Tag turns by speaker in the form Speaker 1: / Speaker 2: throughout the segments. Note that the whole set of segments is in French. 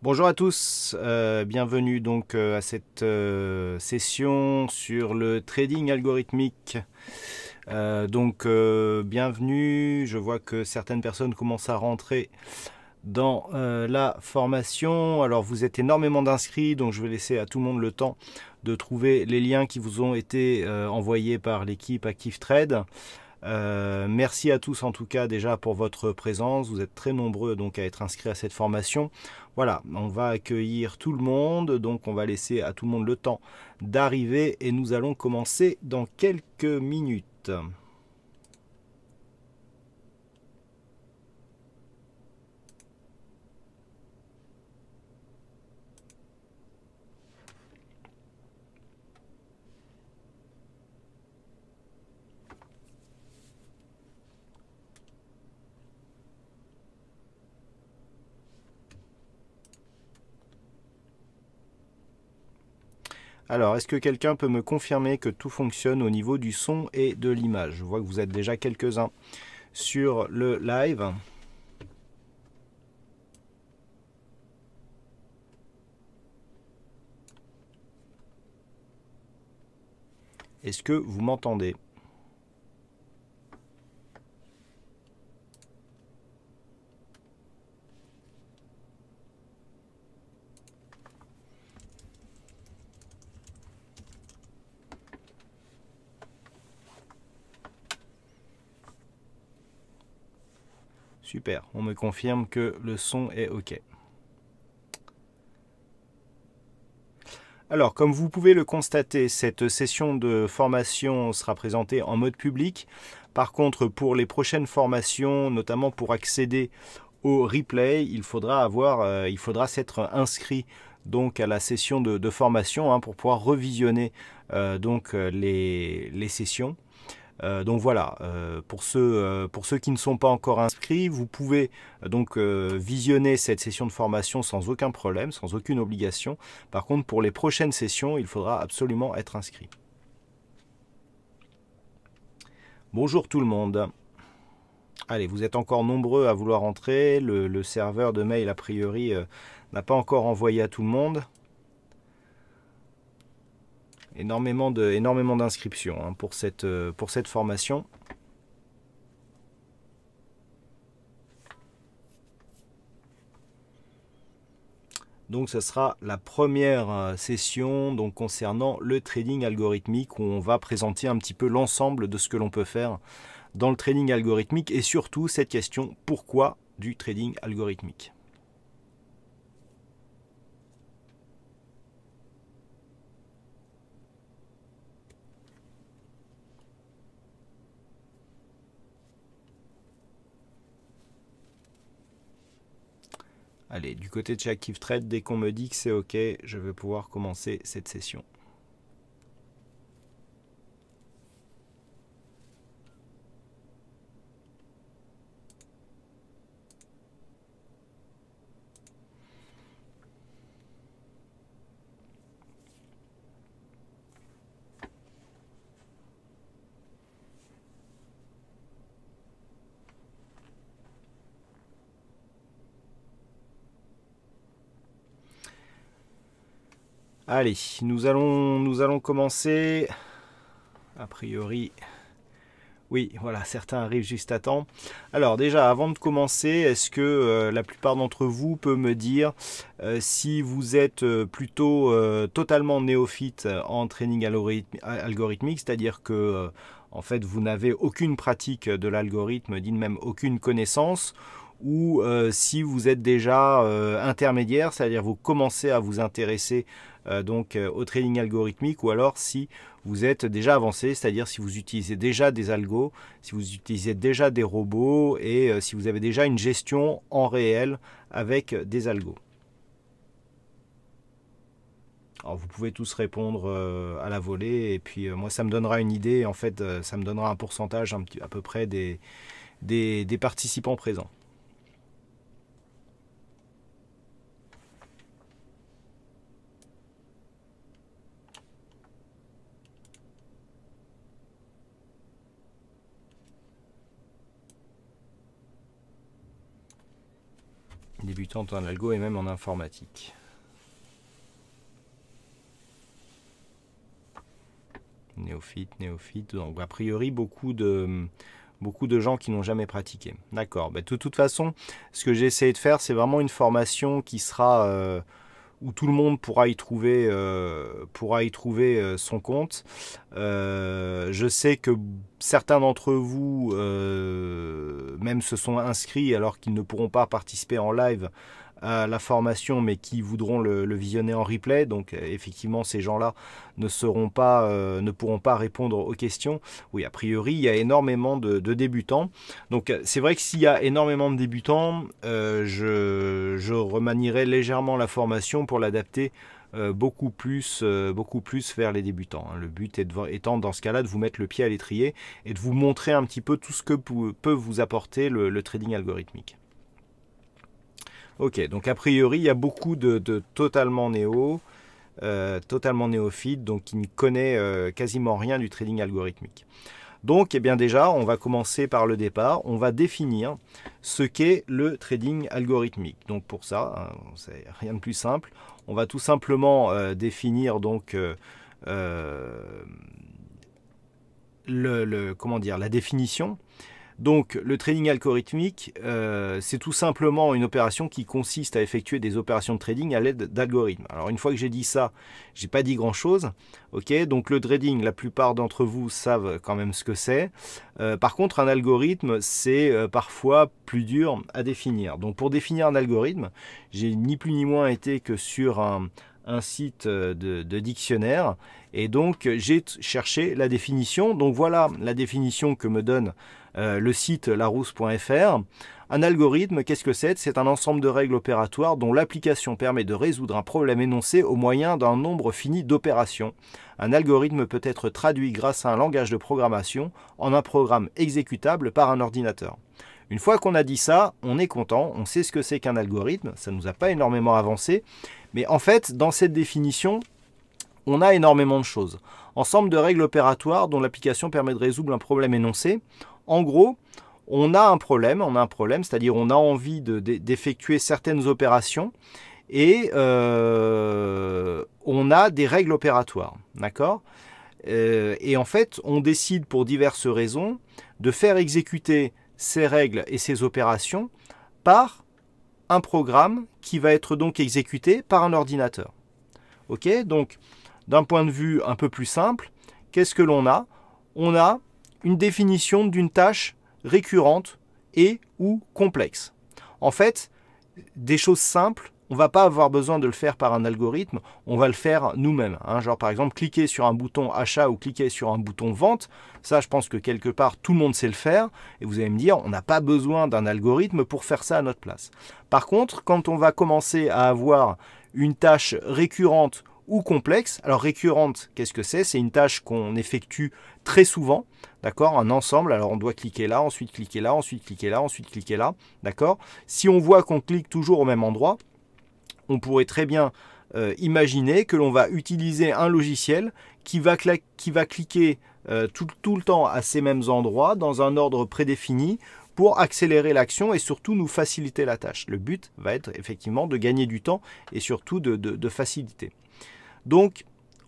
Speaker 1: Bonjour à tous, bienvenue donc à cette session sur le trading algorithmique. Bienvenue, je vois que certaines personnes commencent à rentrer dans la formation. Alors vous êtes énormément d'inscrits, donc je vais laisser à tout le monde le temps de trouver les liens qui vous ont été envoyés par l'équipe ActiveTrade. Merci à tous en tout cas déjà pour votre présence. Vous êtes très nombreux donc à être inscrits à cette formation. Voilà, on va accueillir tout le monde, donc on va laisser à tout le monde le temps d'arriver et nous allons commencer dans quelques minutes. Alors, est-ce que quelqu'un peut me confirmer que tout fonctionne au niveau du son et de l'image? Je vois que vous êtes déjà quelques-uns sur le live. Est-ce que vous m'entendez? Super, on me confirme que le son est OK. Alors, comme vous pouvez le constater, cette session de formation sera présentée en mode public. Par contre, pour les prochaines formations, notamment pour accéder au replay, il faudra s'être inscrit donc à la session de formation pour pouvoir revisionner les sessions. Donc voilà, pour ceux qui ne sont pas encore inscrits, vous pouvez visionner cette session de formation sans aucun problème, sans aucune obligation. Par contre, pour les prochaines sessions, il faudra absolument être inscrit. Bonjour tout le monde. Allez, vous êtes encore nombreux à vouloir entrer. Le serveur de mail, a priori, n'a pas encore envoyé à tout le monde. Énormément d'inscriptions pour cette formation. Donc ce sera la première session donc, concernant le trading algorithmique où on va présenter un petit peu l'ensemble de ce que l'on peut faire dans le trading algorithmique et surtout cette question pourquoi du trading algorithmique. Allez, du côté de chez ActiveTrade, dès qu'on me dit que c'est OK, je vais pouvoir commencer cette session. Allez, nous allons commencer. A priori, oui, voilà, certains arrivent juste à temps. Alors déjà, avant de commencer, est-ce que la plupart d'entre vous peut me dire si vous êtes plutôt totalement néophyte en training algorithmique, c'est-à-dire que en fait vous n'avez aucune pratique de l'algorithme, ni même aucune connaissance, ou si vous êtes déjà intermédiaire, c'est-à-dire vous commencez à vous intéresser au trading algorithmique, ou alors si vous êtes déjà avancé, c'est-à-dire si vous utilisez déjà des algos, si vous utilisez déjà des robots et si vous avez déjà une gestion en réel avec des algos. Alors vous pouvez tous répondre à la volée et puis moi ça me donnera une idée, en fait ça me donnera un pourcentage à peu près des participants présents. Débutante en algo et même en informatique. Néophyte. Donc, a priori, beaucoup de gens qui n'ont jamais pratiqué. D'accord. De toute façon, ce que j'ai essayé de faire, c'est vraiment une formation qui sera où tout le monde pourra y trouver son compte. Je sais que certains d'entre vous même se sont inscrits alors qu'ils ne pourront pas participer en live à la formation, mais qui voudront le visionner en replay. Donc effectivement, ces gens-là ne pourront pas répondre aux questions. Oui, a priori, il y a énormément de débutants. Donc c'est vrai que s'il y a énormément de débutants, je remanierai légèrement la formation pour l'adapter beaucoup plus vers les débutants. Le but étant dans ce cas-là de vous mettre le pied à l'étrier et de vous montrer un petit peu tout ce que peut vous apporter le trading algorithmique. Ok, donc a priori, il y a beaucoup de totalement néophytes, donc qui ne connaît quasiment rien du trading algorithmique. Donc, eh bien déjà, on va commencer par le départ. On va définir ce qu'est le trading algorithmique. Donc pour ça, c'est rien de plus simple. On va tout simplement définir donc la définition. Donc le trading algorithmique, c'est tout simplement une opération qui consiste à effectuer des opérations de trading à l'aide d'algorithmes. Alors une fois que j'ai dit ça, j'ai pas dit grand chose. Ok, donc le trading, la plupart d'entre vous savent quand même ce que c'est. Par contre, un algorithme, c'est parfois plus dur à définir. Donc pour définir un algorithme, j'ai ni plus ni moins été que sur un site de dictionnaire, et donc j'ai cherché la définition. Donc voilà la définition que me donne le site larousse.fr. Un algorithme, qu'est-ce que c'est? C'est un ensemble de règles opératoires dont l'application permet de résoudre un problème énoncé au moyen d'un nombre fini d'opérations. Un algorithme peut être traduit grâce à un langage de programmation en un programme exécutable par un ordinateur. Une fois qu'on a dit ça, on est content, on sait ce que c'est qu'un algorithme, ça ne nous a pas énormément avancé, mais en fait, dans cette définition, on a énormément de choses. Ensemble de règles opératoires dont l'application permet de résoudre un problème énoncé. En gros, on a un problème, c'est-à-dire on a envie d'effectuer certaines opérations et on a des règles opératoires, d'accord ? Et en fait, on décide pour diverses raisons de faire exécuter ces règles et ces opérations par un programme qui va être donc exécuté par un ordinateur. Ok, donc d'un point de vue un peu plus simple, qu'est-ce que l'on a? On a une définition d'une tâche récurrente et ou complexe. En fait, des choses simples, on ne va pas avoir besoin de le faire par un algorithme, on va le faire nous-mêmes. Genre par exemple, cliquer sur un bouton achat ou cliquer sur un bouton vente, ça je pense que quelque part tout le monde sait le faire, et vous allez me dire, on n'a pas besoin d'un algorithme pour faire ça à notre place. Par contre, quand on va commencer à avoir une tâche récurrente ou complexe. Alors récurrente, qu'est-ce que c'est? C'est une tâche qu'on effectue très souvent, d'accord? Un ensemble, alors on doit cliquer là, ensuite cliquer là, ensuite cliquer là, ensuite cliquer là, d'accord? Si on voit qu'on clique toujours au même endroit, on pourrait très bien imaginer que l'on va utiliser un logiciel qui va cliquer tout le temps à ces mêmes endroits, dans un ordre prédéfini, pour accélérer l'action et surtout nous faciliter la tâche. Le but va être effectivement de gagner du temps et surtout de faciliter. Donc,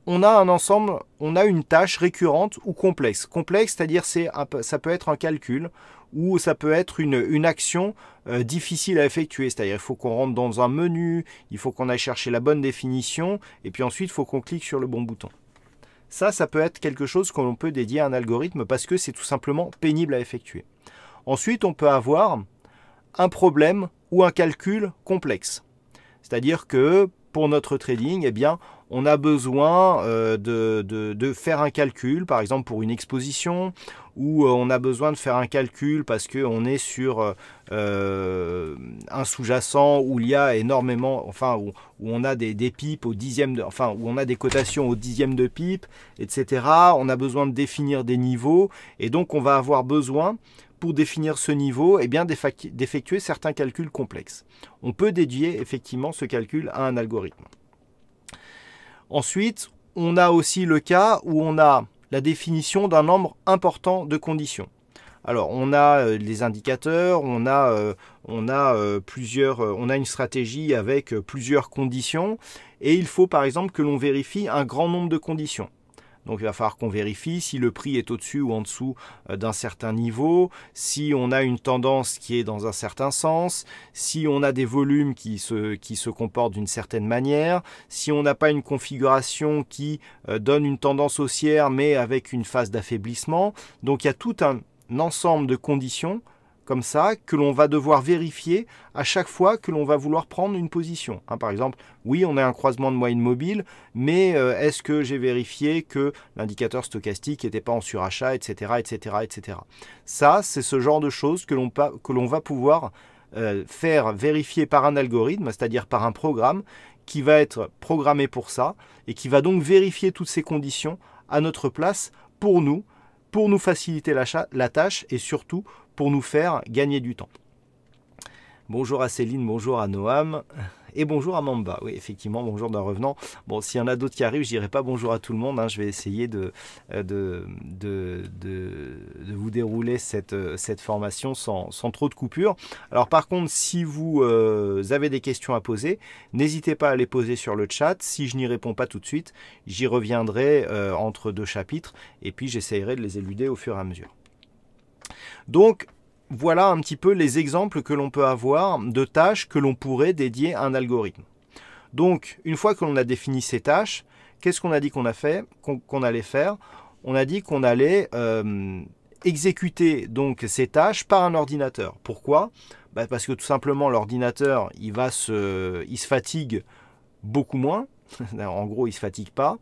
Speaker 1: on a un ensemble, on a une tâche récurrente ou complexe. Complexe, c'est-à-dire ça peut être un calcul ou ça peut être une action difficile à effectuer. C'est-à-dire il faut qu'on rentre dans un menu, il faut qu'on aille chercher la bonne définition et puis ensuite il faut qu'on clique sur le bon bouton. Ça peut être quelque chose qu'on peut dédier à un algorithme parce que c'est tout simplement pénible à effectuer. Ensuite, on peut avoir un problème ou un calcul complexe. C'est-à-dire que pour notre trading, eh bien, on a besoin de faire un calcul, par exemple pour une exposition, ou on a besoin de faire un calcul parce qu'on est sur un sous-jacent où il y a énormément, enfin où on a des pipes au dixième, où on a des cotations au dixième de pipe, etc. On a besoin de définir des niveaux, et donc on va avoir besoin, pour définir ce niveau, eh bien, d'effectuer certains calculs complexes. On peut dédier effectivement ce calcul à un algorithme. Ensuite, on a aussi le cas où on a la définition d'un nombre important de conditions. Alors, on a les indicateurs, on a une stratégie avec plusieurs conditions, et il faut par exemple que l'on vérifie un grand nombre de conditions. Donc il va falloir qu'on vérifie si le prix est au-dessus ou en dessous d'un certain niveau, si on a une tendance qui est dans un certain sens, si on a des volumes qui se comportent d'une certaine manière, si on n'a pas une configuration qui donne une tendance haussière mais avec une phase d'affaiblissement. Donc il y a tout un ensemble de conditions comme ça que l'on va devoir vérifier à chaque fois que l'on va vouloir prendre une position. Par exemple, oui, on a un croisement de moyenne mobile, mais est-ce que j'ai vérifié que l'indicateur stochastique n'était pas en surachat, etc., etc., etc. Ça, c'est ce genre de choses que l'on va pouvoir faire vérifier par un algorithme, c'est-à-dire par un programme qui va être programmé pour ça et qui va donc vérifier toutes ces conditions à notre place pour nous faciliter la tâche et surtout pour nous faire gagner du temps. Bonjour à Céline, bonjour à Noam et bonjour à Mamba. Oui, effectivement, bonjour d'un revenant. Bon, s'il y en a d'autres qui arrivent, je dirai pas bonjour à tout le monde. Je vais essayer de vous dérouler cette formation sans trop de coupures. Alors par contre, si vous avez des questions à poser, n'hésitez pas à les poser sur le chat. Si je n'y réponds pas tout de suite, j'y reviendrai entre deux chapitres et puis j'essaierai de les éluder au fur et à mesure. Donc, voilà un petit peu les exemples que l'on peut avoir de tâches que l'on pourrait dédier à un algorithme. Donc, une fois que l'on a défini ces tâches, qu'est-ce qu'on a dit qu'on allait faire? On a dit qu'on allait exécuter donc ces tâches par un ordinateur. Pourquoi? Parce que tout simplement, l'ordinateur, il se fatigue beaucoup moins. En gros, il ne se fatigue pas.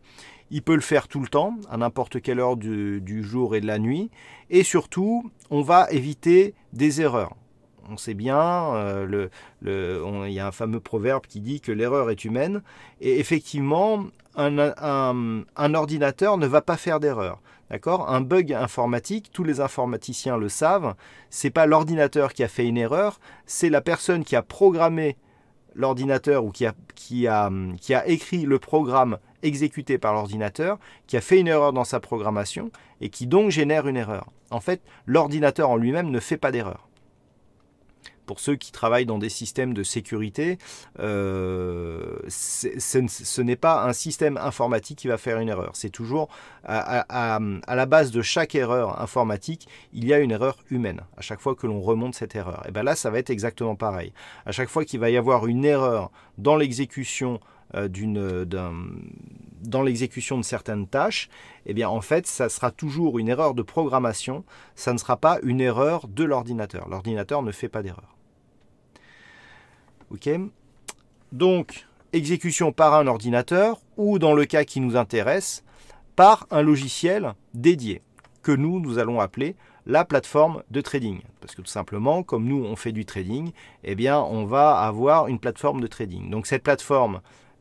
Speaker 1: Il peut le faire tout le temps, à n'importe quelle heure du jour et de la nuit. Et surtout, on va éviter des erreurs. On sait bien, il y a un fameux proverbe qui dit que l'erreur est humaine. Et effectivement, un ordinateur ne va pas faire d'erreur. D'accord? Un bug informatique, tous les informaticiens le savent, c'est pas l'ordinateur qui a fait une erreur, c'est la personne qui a programmé l'ordinateur ou qui a écrit le programme exécuté par l'ordinateur, qui a fait une erreur dans sa programmation et qui donc génère une erreur. En fait, l'ordinateur en lui-même ne fait pas d'erreur. Pour ceux qui travaillent dans des systèmes de sécurité, ce n'est pas un système informatique qui va faire une erreur. C'est toujours à la base de chaque erreur informatique, il y a une erreur humaine. À chaque fois que l'on remonte cette erreur. Et bien là, ça va être exactement pareil. À chaque fois qu'il va y avoir une erreur dans l'exécution dans l'exécution de certaines tâches, eh bien en fait, ça sera toujours une erreur de programmation. Ça ne sera pas une erreur de l'ordinateur. L'ordinateur ne fait pas d'erreur. Ok, donc exécution par un ordinateur ou dans le cas qui nous intéresse par un logiciel dédié que nous allons appeler la plateforme de trading, parce que tout simplement comme nous on fait du trading, eh bien on va avoir une plateforme de trading. Donc cette plateforme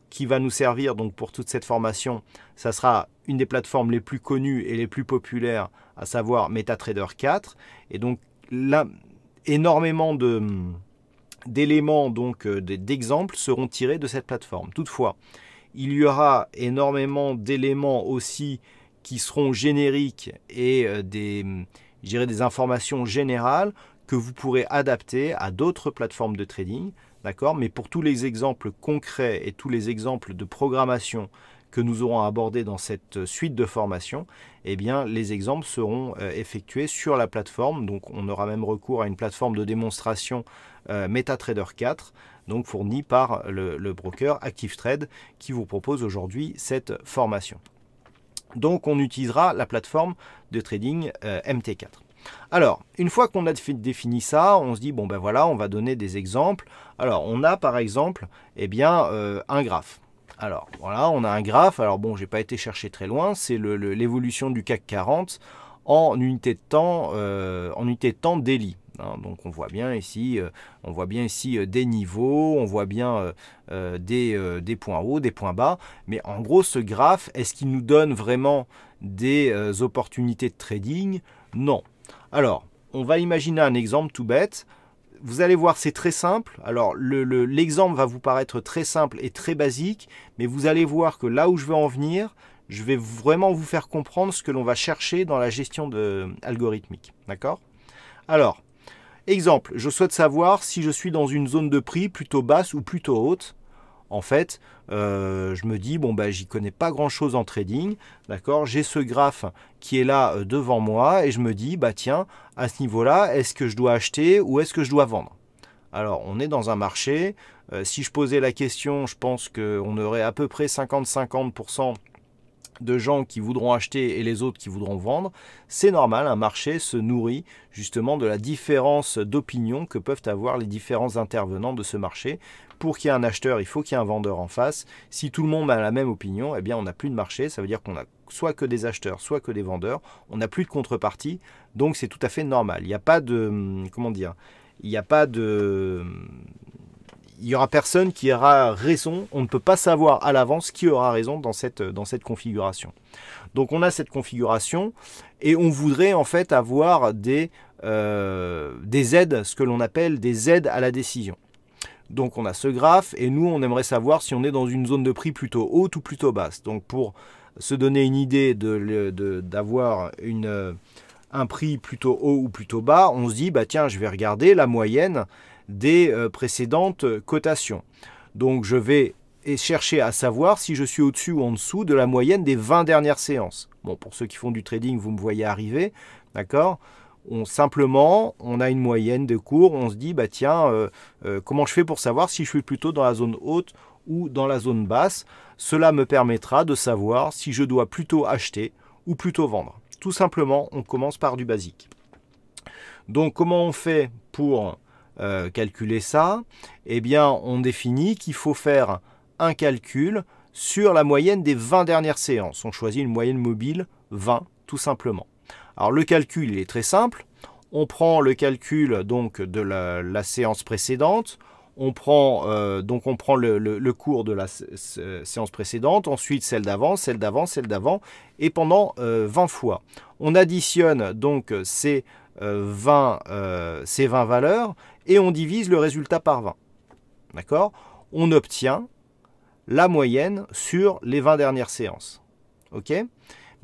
Speaker 1: qui va nous servir donc pour toute cette formation, ça sera une des plateformes les plus connues et les plus populaires, à savoir MetaTrader 4, et donc là énormément d'éléments, donc d'exemples seront tirés de cette plateforme. Toutefois, il y aura énormément d'éléments aussi qui seront génériques et des informations générales que vous pourrez adapter à d'autres plateformes de trading, d'accord? Mais pour tous les exemples concrets et tous les exemples de programmation que nous aurons abordés dans cette suite de formation, eh bien, les exemples seront effectués sur la plateforme. Donc, on aura même recours à une plateforme de démonstration MetaTrader 4, donc fournie par le broker ActiveTrade qui vous propose aujourd'hui cette formation. Donc, on utilisera la plateforme de trading MT4. Alors, une fois qu'on a défini ça, on se dit, bon ben voilà, on va donner des exemples. Alors, on a par exemple, eh bien, un graphe. Alors, voilà, on a un graphe. Alors bon, j'ai pas été chercher très loin. C'est l'évolution du CAC 40 en unité de temps daily. Donc on voit bien ici, des niveaux, on voit bien des points hauts, des points bas. Mais en gros, ce graphe, est-ce qu'il nous donne vraiment des opportunités de trading? Non. Alors, on va imaginer un exemple tout bête. Vous allez voir, c'est très simple. Alors, l'exemple va vous paraître très simple et très basique, mais vous allez voir que là où je veux en venir, je vais vraiment vous faire comprendre ce que l'on va chercher dans la gestion algorithmique. D'accord ? Alors, exemple, je souhaite savoir si je suis dans une zone de prix plutôt basse ou plutôt haute. En fait, je me dis, bon, bah, j'y connais pas grand-chose en trading, d'accord? J'ai ce graphe qui est là devant moi et je me dis, bah tiens, à ce niveau-là, est-ce que je dois acheter ou est-ce que je dois vendre? Alors, on est dans un marché. Si je posais la question, je pense qu'on aurait à peu près 50-50% de gens qui voudront acheter et les autres qui voudront vendre. C'est normal, un marché se nourrit justement de la différence d'opinion que peuvent avoir les différents intervenants de ce marché. Pour qu'il y ait un acheteur, il faut qu'il y ait un vendeur en face. Si tout le monde a la même opinion, eh bien on n'a plus de marché. Ça veut dire qu'on a soit que des acheteurs, soit que des vendeurs. On n'a plus de contrepartie. Donc c'est tout à fait normal. Il n'y a pas de... Comment dire? Il n'y a pas de... Il n'y aura personne qui aura raison. On ne peut pas savoir à l'avance qui aura raison dans cette configuration. Donc on a cette configuration et on voudrait en fait avoir des aides, ce que l'on appelle des aides à la décision. Donc on a ce graphe et nous on aimerait savoir si on est dans une zone de prix plutôt haute ou plutôt basse. Donc pour se donner une idée d'avoir un prix plutôt haut ou plutôt bas, on se dit bah tiens, je vais regarder la moyenne des précédentes cotations. Donc je vais chercher à savoir si je suis au-dessus ou en dessous de la moyenne des 20 dernières séances. Bon, pour ceux qui font du trading, vous me voyez arriver, d'accord? Simplement, on a une moyenne de cours, on se dit, bah tiens, comment je fais pour savoir si je suis plutôt dans la zone haute ou dans la zone basse? Cela me permettra de savoir si je dois plutôt acheter ou plutôt vendre. Tout simplement, on commence par du basique. Donc, comment on fait pour calculer ça? Eh bien, on définit qu'il faut faire un calcul sur la moyenne des 20 dernières séances. On choisit une moyenne mobile 20, tout simplement. Alors le calcul il est très simple, on prend le calcul donc de la séance précédente, on prend le cours de la séance précédente, ensuite celle d'avant, celle d'avant, celle d'avant, et pendant 20 fois. On additionne donc ces 20 valeurs et on divise le résultat par 20. D'accord? On obtient la moyenne sur les 20 dernières séances. Ok?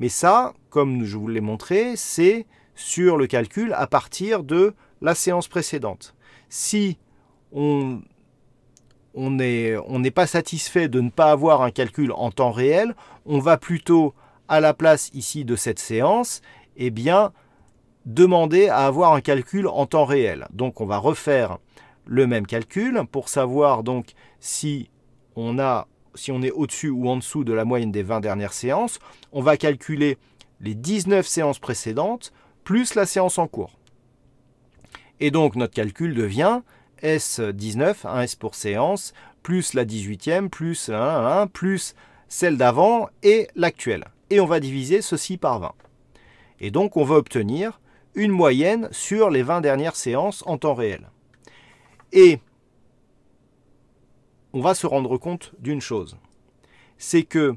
Speaker 1: Mais ça, comme je vous l'ai montré, c'est sur le calcul à partir de la séance précédente. Si on n'est pas satisfait de ne pas avoir un calcul en temps réel, on va plutôt, à la place ici de cette séance, eh bien, demander à avoir un calcul en temps réel. Donc on va refaire le même calcul pour savoir donc si on est au-dessus ou en dessous de la moyenne des 20 dernières séances. On va calculer les 19 séances précédentes plus la séance en cours. Et donc notre calcul devient S19, 1S pour séance, plus la 18e, plus plus celle d'avant et l'actuelle. Et on va diviser ceci par 20. Et donc on va obtenir une moyenne sur les 20 dernières séances en temps réel. Et on va se rendre compte d'une chose, c'est que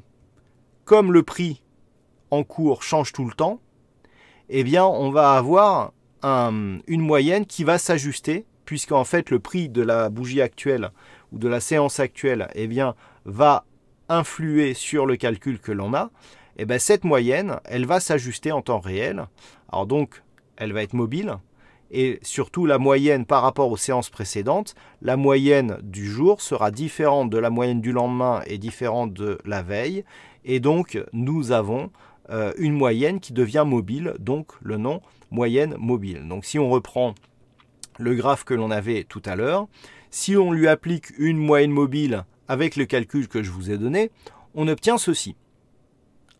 Speaker 1: comme le prix en cours change tout le temps, eh bien on va avoir une moyenne qui va s'ajuster, puisqu'en fait le prix de la bougie actuelle ou de la séance actuelle eh bien, va influer sur le calcul que l'on a. Et bien cette moyenne, elle va s'ajuster en temps réel. Alors donc, elle va être mobile. Et surtout la moyenne par rapport aux séances précédentes, la moyenne du jour sera différente de la moyenne du lendemain et différente de la veille. Et donc nous avons une moyenne qui devient mobile, donc le nom moyenne mobile. Donc si on reprend le graphe que l'on avait tout à l'heure, si on lui applique une moyenne mobile avec le calcul que je vous ai donné, on obtient ceci.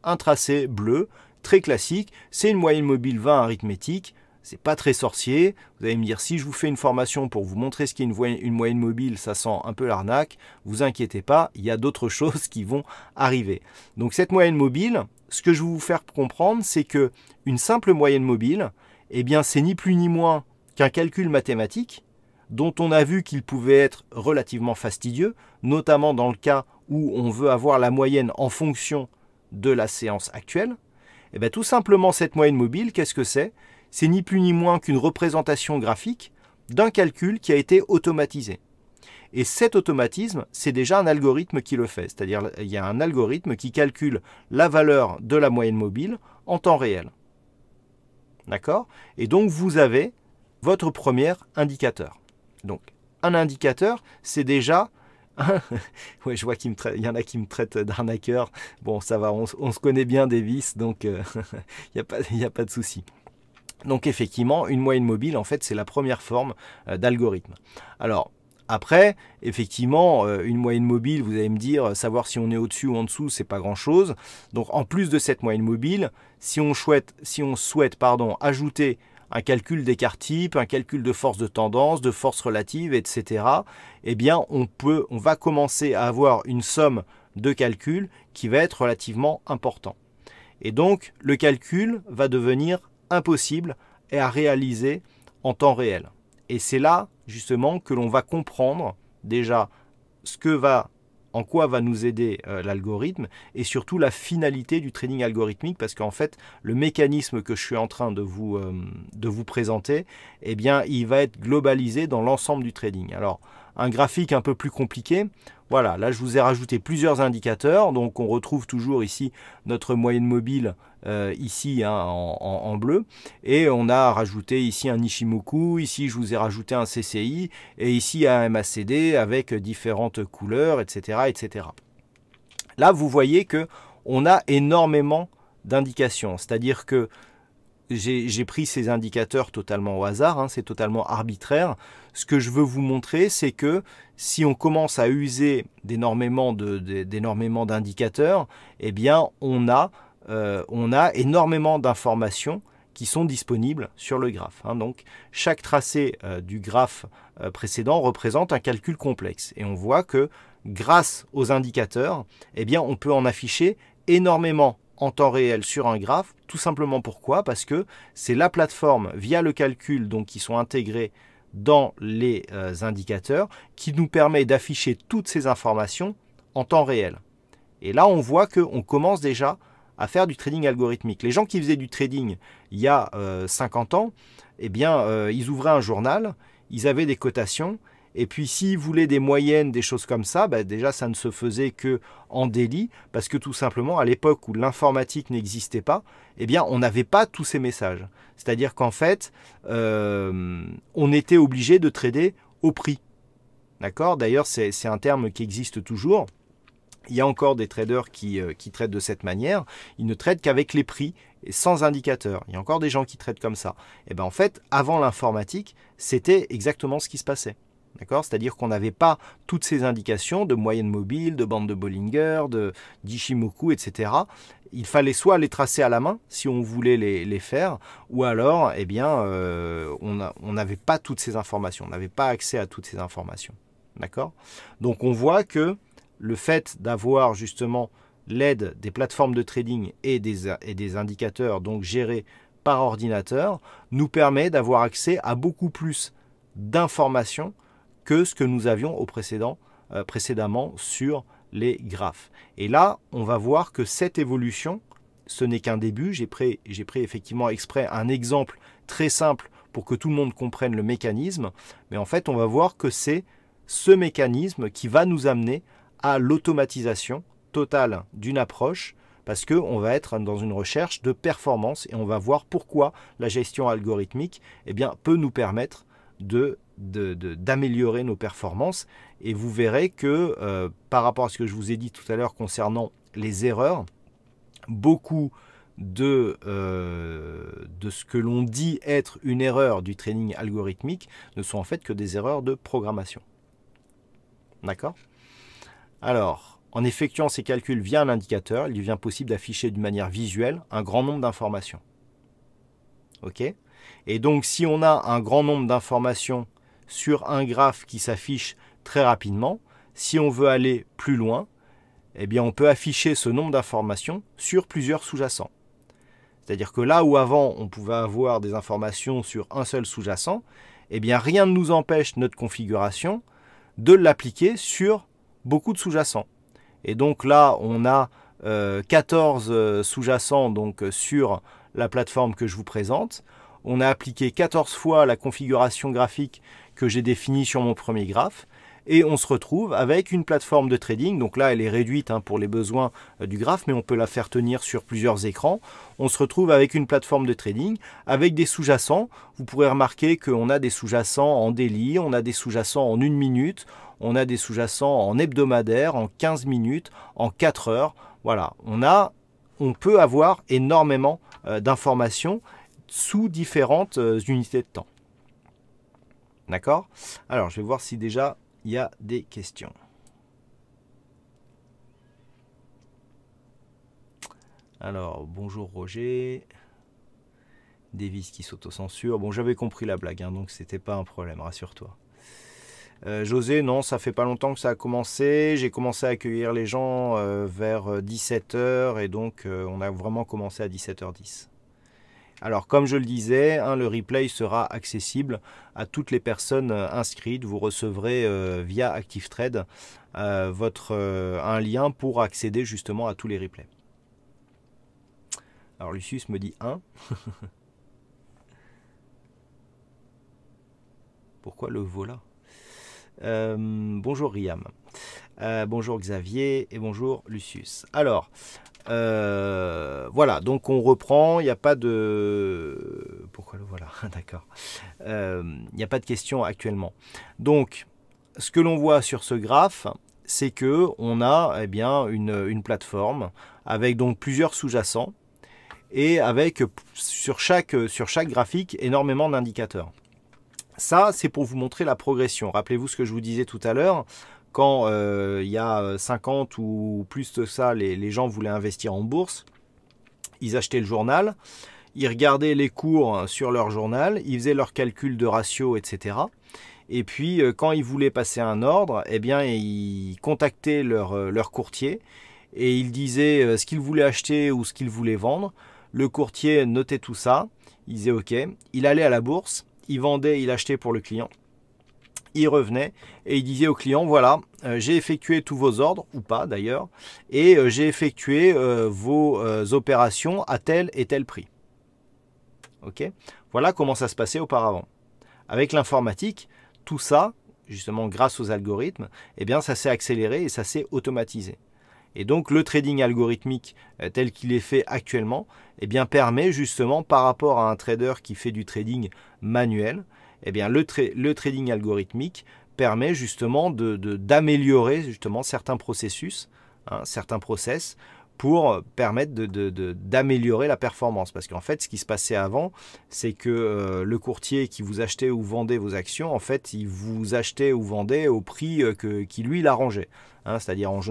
Speaker 1: Un tracé bleu, très classique, c'est une moyenne mobile 20 arithmétique. C'est pas très sorcier. Vous allez me dire, si je vous fais une formation pour vous montrer ce qu'est une moyenne mobile, ça sent un peu l'arnaque. Vous inquiétez pas, il y a d'autres choses qui vont arriver. Donc cette moyenne mobile, ce que je vais vous faire comprendre, c'est que une simple moyenne mobile, eh bien c'est ni plus ni moins qu'un calcul mathématique dont on a vu qu'il pouvait être relativement fastidieux, notamment dans le cas où on veut avoir la moyenne en fonction de la séance actuelle. Eh bien tout simplement cette moyenne mobile, qu'est-ce que c'est ? C'est ni plus ni moins qu'une représentation graphique d'un calcul qui a été automatisé. Et cet automatisme, c'est déjà un algorithme qui le fait. C'est-à-dire il y a un algorithme qui calcule la valeur de la moyenne mobile en temps réel. D'accord ? Et donc vous avez votre premier indicateur. Donc, un indicateur, c'est déjà... ouais, je vois qu'il y en a qui me traitent d'arnaqueur. Bon, ça va, on se connaît bien, Davis, donc il n'y a pas de souci. Donc effectivement, une moyenne mobile, en fait, c'est la première forme d'algorithme. Alors, après, effectivement, une moyenne mobile, vous allez me dire, savoir si on est au-dessus ou en dessous, c'est pas grand-chose. Donc, en plus de cette moyenne mobile, si on souhaite ajouter un calcul d'écart type, un calcul de force de tendance, de force relative, etc., eh bien, on va commencer à avoir une somme de calculs qui va être relativement important. Et donc, le calcul va devenir impossible et à réaliser en temps réel. Et c'est là, justement, que l'on va comprendre déjà en quoi va nous aider l'algorithme et surtout la finalité du trading algorithmique, parce qu'en fait, le mécanisme que je suis en train de vous présenter, eh bien, il va être globalisé dans l'ensemble du trading. Alors, un graphique un peu plus compliqué, voilà, là je vous ai rajouté plusieurs indicateurs, donc on retrouve toujours ici notre moyenne mobile, ici hein, en bleu, et on a rajouté ici un Ishimoku, ici je vous ai rajouté un CCI, et ici un MACD avec différentes couleurs, etc. etc. Là vous voyez que on a énormément d'indications, c'est-à-dire que j'ai pris ces indicateurs totalement au hasard, hein, c'est totalement arbitraire. Ce que je veux vous montrer, c'est que si on commence à user d'énormément d'indicateurs, eh bien on a énormément d'informations qui sont disponibles sur le graphe. Hein. Donc chaque tracé du graphe précédent représente un calcul complexe. Et on voit que grâce aux indicateurs, eh bien on peut en afficher énormément en temps réel sur un graphe, tout simplement pourquoi? Parce que c'est la plateforme via le calcul donc qui sont intégrés dans les indicateurs qui nous permet d'afficher toutes ces informations en temps réel. Et là on voit qu'on commence déjà à faire du trading algorithmique. Les gens qui faisaient du trading il y a 50 ans, eh bien ils ouvraient un journal, ils avaient des cotations. Et puis s'ils voulaient des moyennes, des choses comme ça, bah déjà ça ne se faisait que en daily, parce que tout simplement à l'époque où l'informatique n'existait pas, eh bien on n'avait pas tous ces messages. C'est-à-dire qu'en fait, on était obligé de trader au prix. D'accord? D'ailleurs c'est un terme qui existe toujours. Il y a encore des traders qui traitent de cette manière. Ils ne traitent qu'avec les prix et sans indicateur. Il y a encore des gens qui traitent comme ça. Et bien en fait, avant l'informatique, c'était exactement ce qui se passait. C'est-à-dire qu'on n'avait pas toutes ces indications de moyenne mobile, de bande de Bollinger, d'Ishimoku, etc. Il fallait soit les tracer à la main, si on voulait les faire, ou alors eh bien, on n'avait pas toutes ces informations, on n'avait pas accès à toutes ces informations. D'accord? Donc on voit que le fait d'avoir justement l'aide des plateformes de trading et des indicateurs donc gérés par ordinateur nous permet d'avoir accès à beaucoup plus d'informations que ce que nous avions précédemment sur les graphes. Et là, on va voir que cette évolution, ce n'est qu'un début. J'ai pris effectivement exprès un exemple très simple pour que tout le monde comprenne le mécanisme. Mais en fait, on va voir que c'est ce mécanisme qui va nous amener à l'automatisation totale d'une approche, parce qu'on va être dans une recherche de performance et on va voir pourquoi la gestion algorithmique eh bien, peut nous permettre d'améliorer nos performances. Et vous verrez que par rapport à ce que je vous ai dit tout à l'heure concernant les erreurs, beaucoup de ce que l'on dit être une erreur du trading algorithmique ne sont en fait que des erreurs de programmation. D'accord? Alors, en effectuant ces calculs via un indicateur, il devient possible d'afficher d'une manière visuelle un grand nombre d'informations. Ok? Et donc, si on a un grand nombre d'informations sur un graphe qui s'affiche très rapidement, si on veut aller plus loin, eh bien, on peut afficher ce nombre d'informations sur plusieurs sous-jacents. C'est-à-dire que là où avant, on pouvait avoir des informations sur un seul sous-jacent, eh bien, rien ne nous empêche notre configuration de l'appliquer sur beaucoup de sous-jacents. Et donc là, on a 14 sous-jacents donc, sur la plateforme que je vous présente. On a appliqué 14 fois la configuration graphique que j'ai définie sur mon premier graphe. et on se retrouve avec une plateforme de trading. Donc là, elle est réduite hein, pour les besoins du graphe, mais on peut la faire tenir sur plusieurs écrans. On se retrouve avec une plateforme de trading, avec des sous-jacents. Vous pourrez remarquer qu'on a des sous-jacents en daily, on a des sous-jacents en 1 minute, on a des sous-jacents en hebdomadaire, en 15 minutes, en 4 heures. Voilà, on peut avoir énormément d'informations sous différentes unités de temps. D'accord? Alors, je vais voir si déjà il y a des questions. Alors, bonjour Roger. Davis qui s'autocensure. Bon, j'avais compris la blague, hein, donc c'était pas un problème, rassure-toi. José, non, ça fait pas longtemps que ça a commencé. J'ai commencé à accueillir les gens vers 17 h et donc on a vraiment commencé à 17 h 10. Alors, comme je le disais, hein, le replay sera accessible à toutes les personnes inscrites. Vous recevrez via ActiveTrade un lien pour accéder justement à tous les replays. Alors, Lucius me dit 1. Pourquoi le voilà? Bonjour Riam. Bonjour Xavier et bonjour Lucius. Alors, voilà, donc on reprend, il n'y a pas de... Pourquoi le voilà? D'accord. Il n'y a pas de questions actuellement. Donc, ce que l'on voit sur ce graphe, c'est que on a eh bien, une plateforme avec donc plusieurs sous-jacents et avec sur chaque graphique énormément d'indicateurs. Ça, c'est pour vous montrer la progression. Rappelez-vous ce que je vous disais tout à l'heure. Quand il y a 50 ou plus de ça, les gens voulaient investir en bourse, ils achetaient le journal, ils regardaient les cours sur leur journal, ils faisaient leurs calculs de ratio, etc. Et puis, quand ils voulaient passer un ordre, eh bien, ils contactaient leur courtier et ils disaient ce qu'ils voulaient acheter ou ce qu'ils voulaient vendre. Le courtier notait tout ça, il disait OK, il allait à la bourse, il vendait, il achetait pour le client. Il revenait et il disait au client, voilà, j'ai effectué tous vos ordres, ou pas d'ailleurs, et j'ai effectué vos opérations à tel et tel prix. Ok, voilà comment ça se passait auparavant. Avec l'informatique, tout ça, justement grâce aux algorithmes, eh bien ça s'est accéléré et ça s'est automatisé. Et donc le trading algorithmique tel qu'il est fait actuellement, eh bien, permet justement par rapport à un trader qui fait du trading manuel, eh bien, le trading algorithmique permet justement d'améliorer justement certains processus, hein, certains process, pour permettre d'améliorer la performance. Parce qu'en fait, ce qui se passait avant, c'est que le courtier qui vous achetait ou vendait vos actions, en fait, il vous achetait ou vendait au prix qui lui l'arrangeait. Hein, c'est-à-dire, en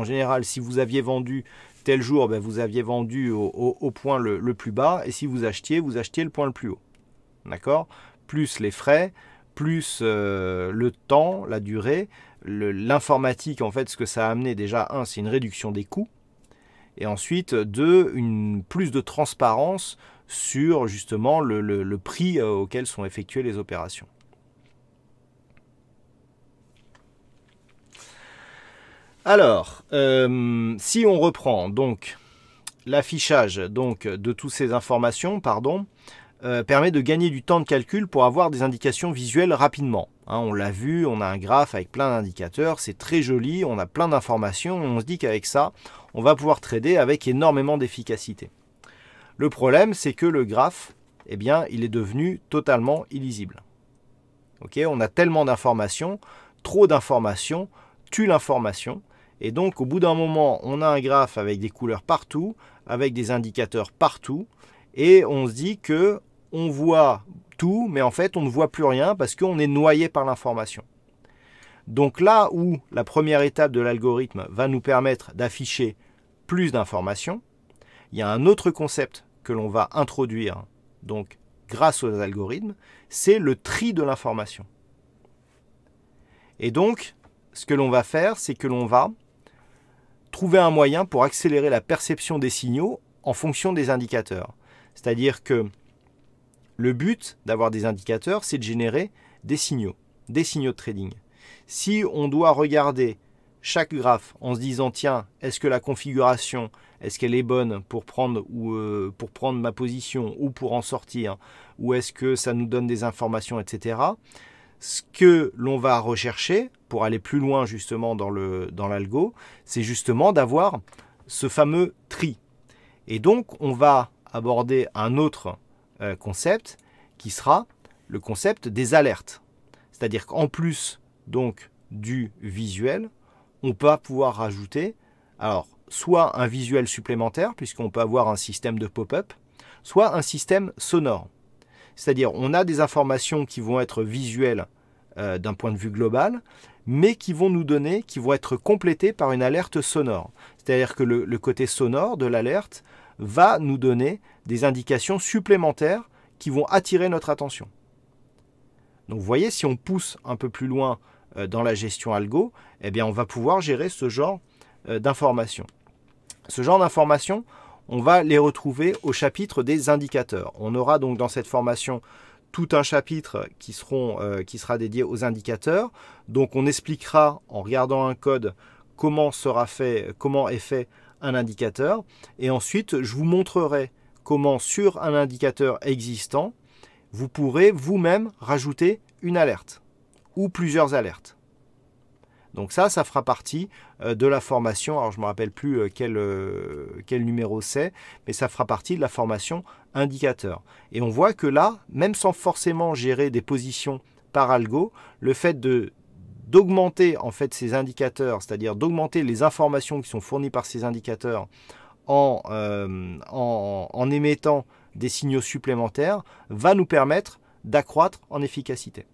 Speaker 1: général, si vous aviez vendu tel jour, ben, vous aviez vendu au point le plus bas, et si vous achetiez le point le plus haut. D'accord? Plus les frais, plus le temps, la durée, l'informatique, en fait, ce que ça a amené déjà, c'est une réduction des coûts, et ensuite, plus de transparence sur justement le prix auquel sont effectuées les opérations. Alors, si on reprend donc l'affichage de toutes ces informations, permet de gagner du temps de calcul pour avoir des indications visuelles rapidement. Hein, on l'a vu, on a un graphe avec plein d'indicateurs, c'est très joli, on a plein d'informations, et on se dit qu'avec ça, on va pouvoir trader avec énormément d'efficacité. Le problème, c'est que le graphe, eh bien, il est devenu totalement illisible. Okay, on a tellement d'informations, trop d'informations tue l'information, et donc au bout d'un moment, on a un graphe avec des couleurs partout, avec des indicateurs partout, et on se dit que on voit tout, mais en fait on ne voit plus rien parce qu'on est noyé par l'information. Donc là où la première étape de l'algorithme va nous permettre d'afficher plus d'informations, il y a un autre concept que l'on va introduire donc grâce aux algorithmes, c'est le tri de l'information. Et donc, ce que l'on va faire, c'est que l'on va trouver un moyen pour accélérer la perception des signaux en fonction des indicateurs. C'est-à-dire que le but d'avoir des indicateurs, c'est de générer des signaux de trading. Si on doit regarder chaque graphe en se disant, tiens, est-ce que la configuration, est-ce qu'elle est bonne pour prendre ma position ou pour en sortir, ou est-ce que ça nous donne des informations, etc., ce que l'on va rechercher pour aller plus loin justement dans l'algo, c'est justement d'avoir ce fameux tri. Et donc, on va aborder un autre concept qui sera le concept des alertes. C'est-à-dire qu'en plus donc du visuel, on peut pouvoir rajouter alors soit un visuel supplémentaire, puisqu'on peut avoir un système de pop-up, soit un système sonore. C'est-à-dire on a des informations qui vont être visuelles d'un point de vue global, mais qui vont nous donner, qui vont être complétées par une alerte sonore. C'est-à-dire que le côté sonore de l'alerte va nous donner des indications supplémentaires qui vont attirer notre attention. Donc vous voyez, si on pousse un peu plus loin dans la gestion algo, eh bien on va pouvoir gérer ce genre d'informations. Ce genre d'informations, on va les retrouver au chapitre des indicateurs. On aura donc dans cette formation tout un chapitre qui sera dédié aux indicateurs. Donc on expliquera en regardant un code comment est fait un indicateur. Et ensuite, je vous montrerai comment sur un indicateur existant, vous pourrez vous-même rajouter une alerte ou plusieurs alertes. Donc ça fera partie de la formation. Alors je ne me rappelle plus quel numéro c'est, mais ça fera partie de la formation indicateur. Et on voit que là, même sans forcément gérer des positions par algo, le fait d'augmenter en fait ces indicateurs, c'est-à-dire d'augmenter les informations qui sont fournies par ces indicateurs en émettant des signaux supplémentaires, va nous permettre d'accroître en efficacité.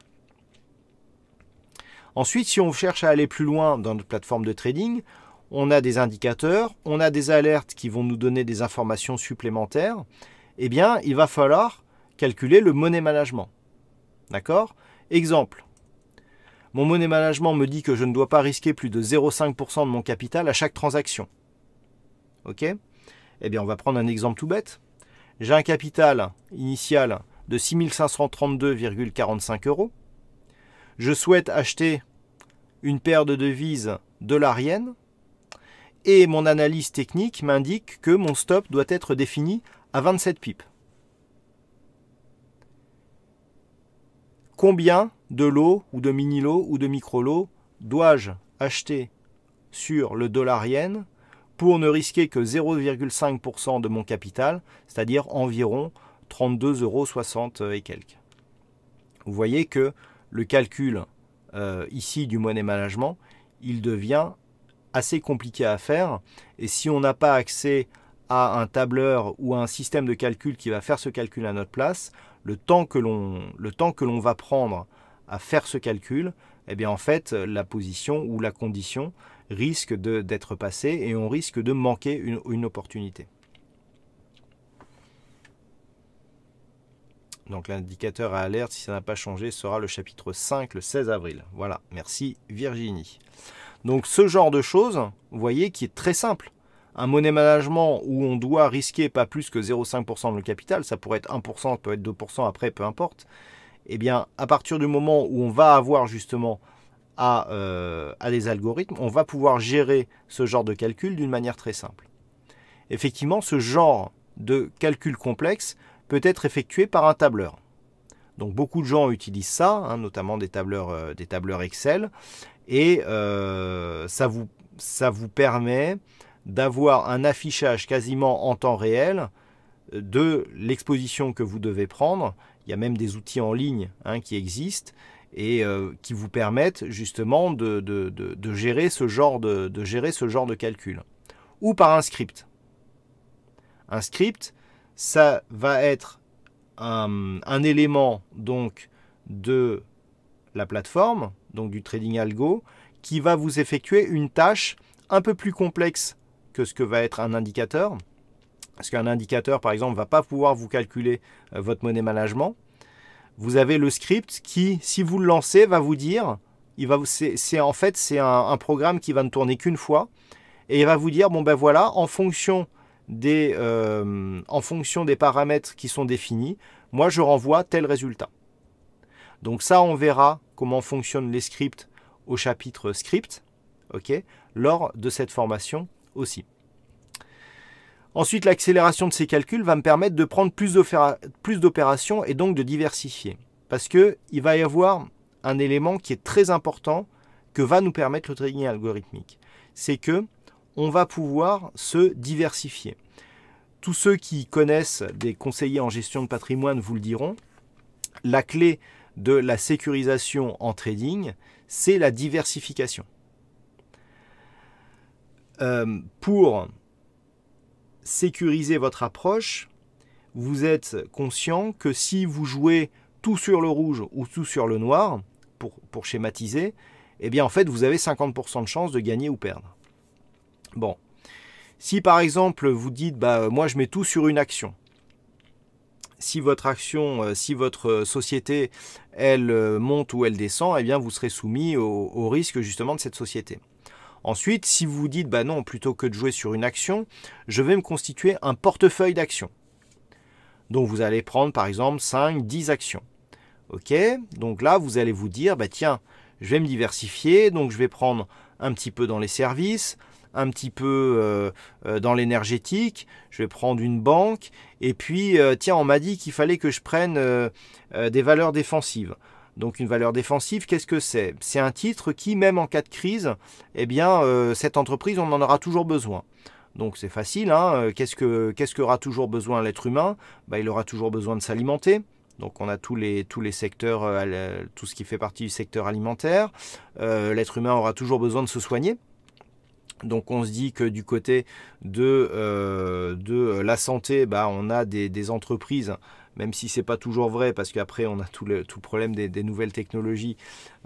Speaker 1: Ensuite, si on cherche à aller plus loin dans notre plateforme de trading, on a des indicateurs, on a des alertes qui vont nous donner des informations supplémentaires. Eh bien, il va falloir calculer le money management. D'accord ? Exemple, mon money management me dit que je ne dois pas risquer plus de 0,5% de mon capital à chaque transaction. Ok ? Eh bien, on va prendre un exemple tout bête. J'ai un capital initial de 6 532,45 €. Je souhaite acheter une paire de devises dollariennes et mon analyse technique m'indique que mon stop doit être défini à 27 pips. Combien de lots ou de mini-lots ou de micro-lots dois-je acheter sur le dollar yen pour ne risquer que 0,5% de mon capital, c'est-à-dire environ 32,60 € et quelques. Vous voyez que le calcul ici du money management, il devient assez compliqué à faire. Et si on n'a pas accès à un tableur ou à un système de calcul qui va faire ce calcul à notre place, le temps que l'on va prendre à faire ce calcul, eh bien en fait, la position ou la condition risque d'être passée et on risque de manquer une opportunité. Donc l'indicateur à alerte, si ça n'a pas changé, sera le chapitre 5, le 16 avril. Voilà, merci Virginie. Donc ce genre de choses, vous voyez, qui est très simple. Un money management où on doit risquer pas plus que 0,5% de le capital, ça pourrait être 1%, ça peut être 2% après, peu importe. Eh bien, à partir du moment où on va avoir justement à des algorithmes, on va pouvoir gérer ce genre de calcul d'une manière très simple. Effectivement, ce genre de calcul complexe peut être effectué par un tableur. Donc beaucoup de gens utilisent ça, hein, notamment des tableurs Excel, et ça vous permet d'avoir un affichage quasiment en temps réel de l'exposition que vous devez prendre. Il y a même des outils en ligne qui existent et qui vous permettent justement de gérer ce genre de calcul. Ou par un script. Un script, ça va être un élément donc de la plateforme, donc du trading algo, qui va vous effectuer une tâche un peu plus complexe que ce que va être un indicateur. Parce qu'un indicateur, par exemple, ne va pas pouvoir vous calculer votre money management. Vous avez le script qui, si vous le lancez, va vous dire, c'est un programme qui va ne tourner qu'une fois, et il va vous dire, bon ben voilà, en fonction des paramètres qui sont définis, moi je renvoie tel résultat. Donc ça, on verra comment fonctionnent les scripts au chapitre script, okay, lors de cette formation aussi. Ensuite, l'accélération de ces calculs va me permettre de prendre plus d'opérations et donc de diversifier. Parce qu'il va y avoir un élément qui est très important que va nous permettre le trading algorithmique. C'est que on va pouvoir se diversifier. Tous ceux qui connaissent des conseillers en gestion de patrimoine vous le diront, la clé de la sécurisation en trading, c'est la diversification. Pour sécuriser votre approche, vous êtes conscient que si vous jouez tout sur le rouge ou tout sur le noir, pour schématiser, eh bien en fait vous avez 50% de chance de gagner ou perdre. Bon, si par exemple vous dites moi je mets tout sur une action, si votre action, si votre société elle monte ou elle descend, eh bien vous serez soumis au risque justement de cette société. Ensuite, si vous vous dites non, plutôt que de jouer sur une action, je vais me constituer un portefeuille d'actions. Donc vous allez prendre par exemple 5, 10 actions. Ok, donc là vous allez vous dire tiens, je vais me diversifier, donc je vais prendre un petit peu dans les services, un petit peu dans l'énergétique, je vais prendre une banque, et puis tiens, on m'a dit qu'il fallait que je prenne des valeurs défensives. Donc une valeur défensive, qu'est-ce que c'est? C'est un titre qui, même en cas de crise, eh bien cette entreprise, on en aura toujours besoin. Donc c'est facile, hein. Qu'est-ce qu'aura toujours besoin l'être humain? Il aura toujours besoin de s'alimenter. Donc on a tous les secteurs, tout ce qui fait partie du secteur alimentaire. L'être humain aura toujours besoin de se soigner. Donc on se dit que du côté de la santé, on a des entreprises, même si ce n'est pas toujours vrai, parce qu'après on a tout le problème des nouvelles technologies.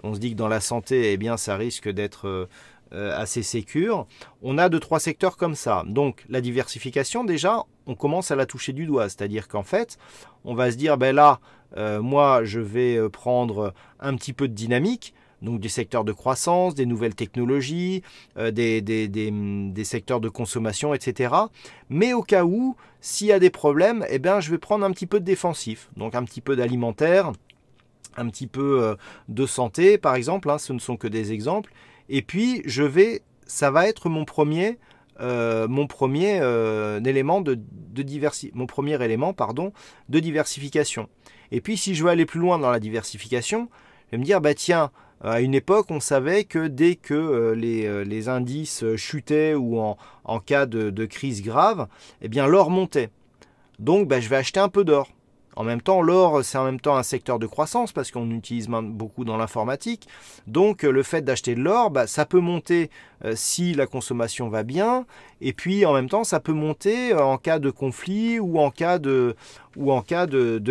Speaker 1: On se dit que dans la santé, eh bien, ça risque d'être assez sécure. On a 2-3 secteurs comme ça. Donc la diversification, déjà, on commence à la toucher du doigt. C'est-à-dire qu'en fait, on va se dire, moi, je vais prendre un petit peu de dynamique, donc des secteurs de croissance, des nouvelles technologies, des secteurs de consommation, etc. Mais au cas où, s'il y a des problèmes, eh bien, je vais prendre un petit peu de défensif, donc un petit peu d'alimentaire, un petit peu de santé, par exemple, hein, ce ne sont que des exemples. Et puis, ça va être mon premier élément de diversification. Et puis, si je veux aller plus loin dans la diversification, je vais me dire, tiens, à une époque, on savait que dès que les indices chutaient ou en cas de crise grave, eh bien l'or montait. Donc, je vais acheter un peu d'or. En même temps, l'or, c'est en même temps un secteur de croissance parce qu'on utilise beaucoup dans l'informatique. Donc, le fait d'acheter de l'or, ça peut monter si la consommation va bien. Et puis, en même temps, ça peut monter en cas de conflit ou en cas de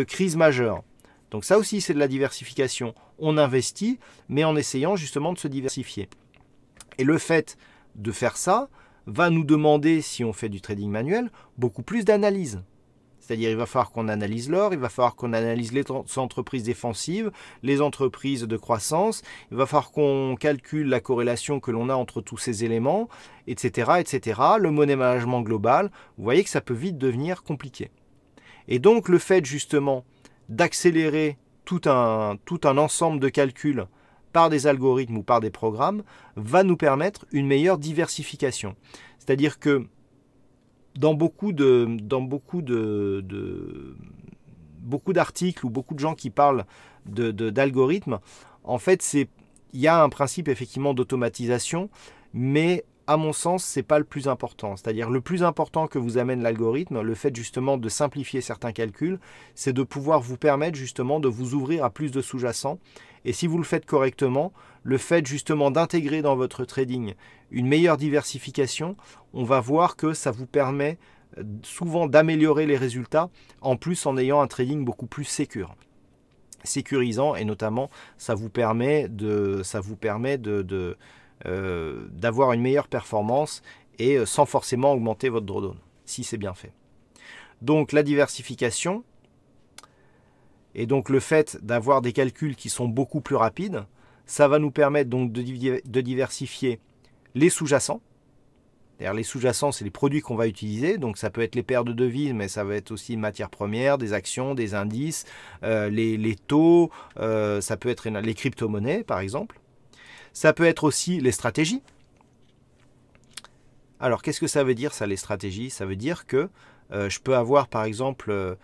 Speaker 1: crise majeure. Donc ça aussi, c'est de la diversification. On investit, mais en essayant justement de se diversifier. Et le fait de faire ça va nous demander, si on fait du trading manuel, beaucoup plus d'analyse. C'est-à-dire, il va falloir qu'on analyse l'or, il va falloir qu'on analyse les entreprises défensives, les entreprises de croissance, il va falloir qu'on calcule la corrélation que l'on a entre tous ces éléments, etc., etc., le money management global. Vous voyez que ça peut vite devenir compliqué. Et donc, le fait justement d'accélérer tout un ensemble de calculs par des algorithmes ou par des programmes va nous permettre une meilleure diversification. C'est-à-dire que dans beaucoup d'articles ou beaucoup de gens qui parlent d'algorithmes, en fait, il y a un principe effectivement d'automatisation, mais à mon sens, ce n'est pas le plus important. C'est-à-dire le plus important que vous amène l'algorithme, le fait justement de simplifier certains calculs, c'est de pouvoir vous permettre justement de vous ouvrir à plus de sous-jacents. Et si vous le faites correctement, le fait justement d'intégrer dans votre trading une meilleure diversification, on va voir que ça vous permet souvent d'améliorer les résultats, en plus en ayant un trading beaucoup plus sécurisant, et notamment ça vous permet d'avoir une meilleure performance et sans forcément augmenter votre drawdown, si c'est bien fait. Donc la diversification, et donc le fait d'avoir des calculs qui sont beaucoup plus rapides, ça va nous permettre donc de diversifier les sous-jacents. C'est-à-dire les sous-jacents, c'est les produits qu'on va utiliser, donc ça peut être les paires de devises, mais ça va être aussi matières premières, des actions, des indices, les taux, ça peut être les crypto-monnaies par exemple. Ça peut être aussi les stratégies. Alors, qu'est-ce que ça veut dire, ça, les stratégies? Ça veut dire que je peux avoir, par exemple,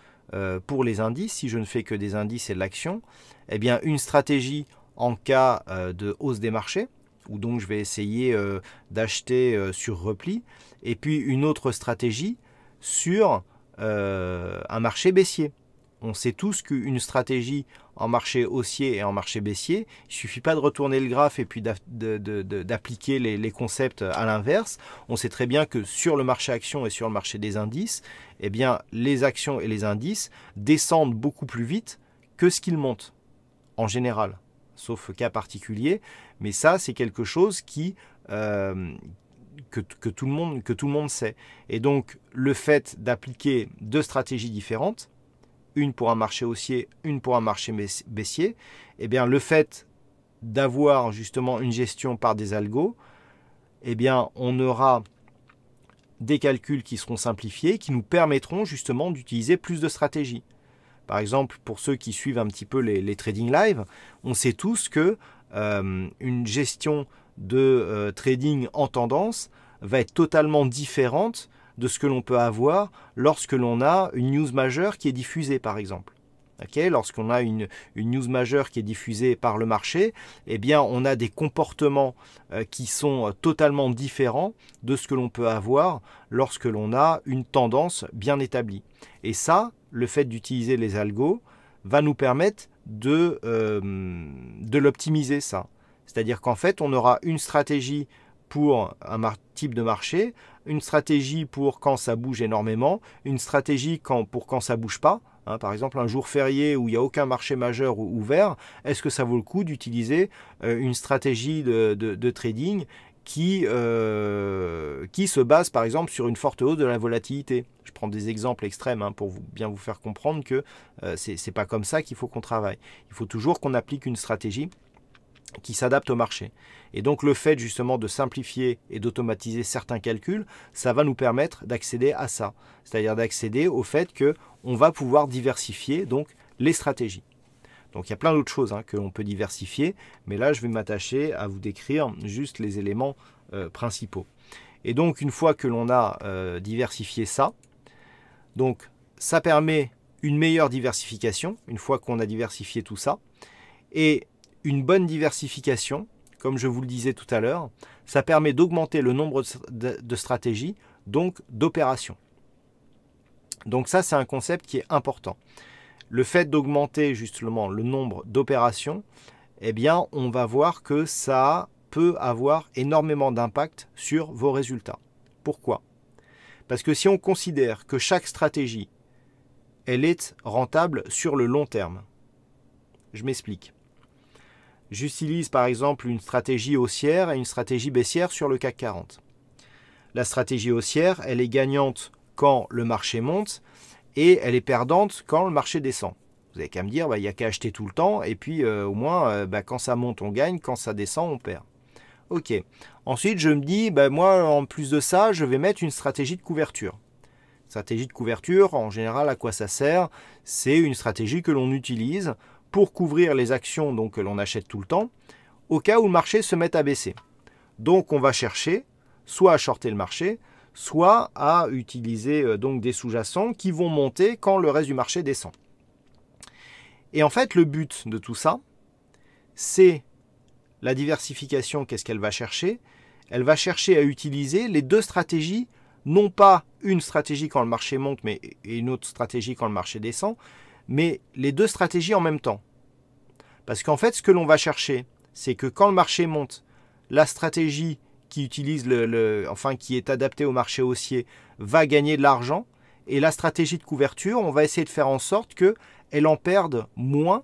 Speaker 1: pour les indices, si je ne fais que des indices et de l'action, eh bien, une stratégie en cas de hausse des marchés, où donc je vais essayer d'acheter sur repli, et puis une autre stratégie sur un marché baissier. On sait tous qu'une stratégie en marché haussier et en marché baissier, il ne suffit pas de retourner le graphe et puis d'appliquer les concepts à l'inverse. On sait très bien que sur le marché actions et sur le marché des indices, eh bien, les actions et les indices descendent beaucoup plus vite que ce qu'ils montent, en général, sauf cas particulier. Mais ça, c'est quelque chose que tout le monde sait. Et donc, le fait d'appliquer deux stratégies différentes, une pour un marché haussier, une pour un marché baissier, eh bien, le fait d'avoir justement une gestion par des algos, eh bien, on aura des calculs qui seront simplifiés, qui nous permettront justement d'utiliser plus de stratégies. Par exemple, pour ceux qui suivent un petit peu les trading live, on sait tous que une gestion de trading en tendance va être totalement différente de ce que l'on peut avoir lorsque l'on a une news majeure qui est diffusée, par exemple. Okay, lorsqu'on a une news majeure qui est diffusée par le marché, eh bien, on a des comportements qui sont totalement différents de ce que l'on peut avoir lorsque l'on a une tendance bien établie. Et ça, le fait d'utiliser les algos va nous permettre de l'optimiser, ça. C'est-à-dire qu'en fait, on aura une stratégie pour un type de marché, une stratégie pour quand ça bouge énormément, une stratégie pour quand ça ne bouge pas. Par exemple, un jour férié où il n'y a aucun marché majeur ouvert, est-ce que ça vaut le coup d'utiliser une stratégie de trading qui se base par exemple sur une forte hausse de la volatilité? Je prends des exemples extrêmes pour bien vous faire comprendre que ce n'est pas comme ça qu'il faut qu'on travaille. Il faut toujours qu'on applique une stratégie qui s'adapte au marché. Et donc le fait justement de simplifier et d'automatiser certains calculs, ça va nous permettre d'accéder à ça. C'est-à-dire d'accéder au fait qu'on va pouvoir diversifier donc les stratégies. Donc il y a plein d'autres choses que l'on peut diversifier, mais là je vais m'attacher à vous décrire juste les éléments principaux. Et donc une fois que l'on a diversifié ça, donc ça permet une meilleure diversification, une fois qu'on a diversifié tout ça, et une bonne diversification, comme je vous le disais tout à l'heure, ça permet d'augmenter le nombre de stratégies, donc d'opérations. Donc ça, c'est un concept qui est important. Le fait d'augmenter justement le nombre d'opérations, eh bien, on va voir que ça peut avoir énormément d'impact sur vos résultats. Pourquoi? Parce que si on considère que chaque stratégie, elle est rentable sur le long terme, je m'explique. J'utilise par exemple une stratégie haussière et une stratégie baissière sur le CAC 40. La stratégie haussière, elle est gagnante quand le marché monte et elle est perdante quand le marché descend. Vous n'avez qu'à me dire, il n'y a qu'à acheter tout le temps et puis au moins, quand ça monte, on gagne, quand ça descend, on perd. Ok. Ensuite, je me dis, moi, en plus de ça, je vais mettre une stratégie de couverture. Stratégie de couverture, en général, à quoi ça sert? C'est une stratégie que l'on utilise pour couvrir les actions donc, que l'on achète tout le temps, au cas où le marché se met à baisser. Donc on va chercher soit à shorter le marché, soit à utiliser donc des sous-jacents qui vont monter quand le reste du marché descend. Et en fait, le but de tout ça, c'est la diversification. Qu'est-ce qu'elle va chercher? Elle va chercher à utiliser les deux stratégies, non pas une stratégie quand le marché monte et une autre stratégie quand le marché descend, mais les deux stratégies en même temps. Parce qu'en fait, ce que l'on va chercher, c'est que quand le marché monte, la stratégie qui utilise qui est adaptée au marché haussier va gagner de l'argent, et la stratégie de couverture, on va essayer de faire en sorte qu'elle en perde moins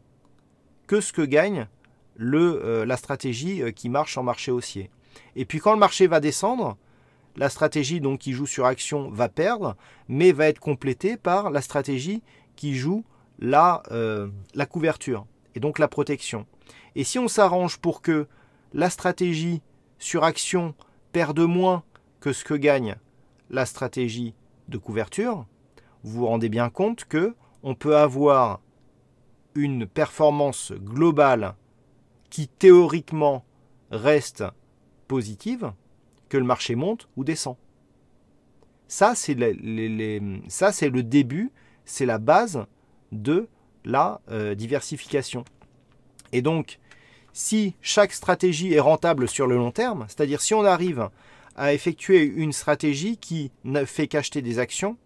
Speaker 1: que ce que gagne la stratégie qui marche en marché haussier. Et puis quand le marché va descendre, la stratégie donc, qui joue sur action va perdre, mais va être complétée par la stratégie qui joue la couverture et donc la protection. Et si on s'arrange pour que la stratégie sur action perde moins que ce que gagne la stratégie de couverture, vous vous rendez bien compte qu'on peut avoir une performance globale qui théoriquement reste positive, que le marché monte ou descend. Ça, c'est le début, c'est la base de la diversification. Et donc, si chaque stratégie est rentable sur le long terme, c'est-à-dire si on arrive à effectuer une stratégie qui ne fait qu'acheter des actions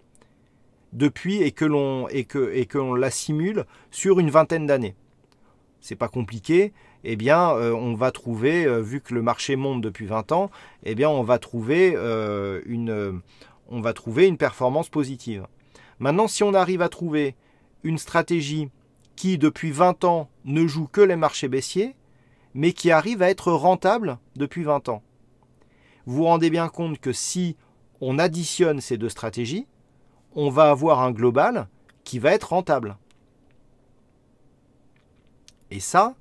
Speaker 1: depuis et que l'on la simule sur une vingtaine d'années. C'est pas compliqué, eh bien on va trouver, vu que le marché monte depuis 20 ans, eh bien on va trouver une performance positive. Maintenant, si on arrive à trouver une stratégie qui depuis 20 ans ne joue que les marchés baissiers, mais qui arrive à être rentable depuis 20 ans, vous vous rendez bien compte que si on additionne ces deux stratégies, on va avoir un global qui va être rentable. Et ça,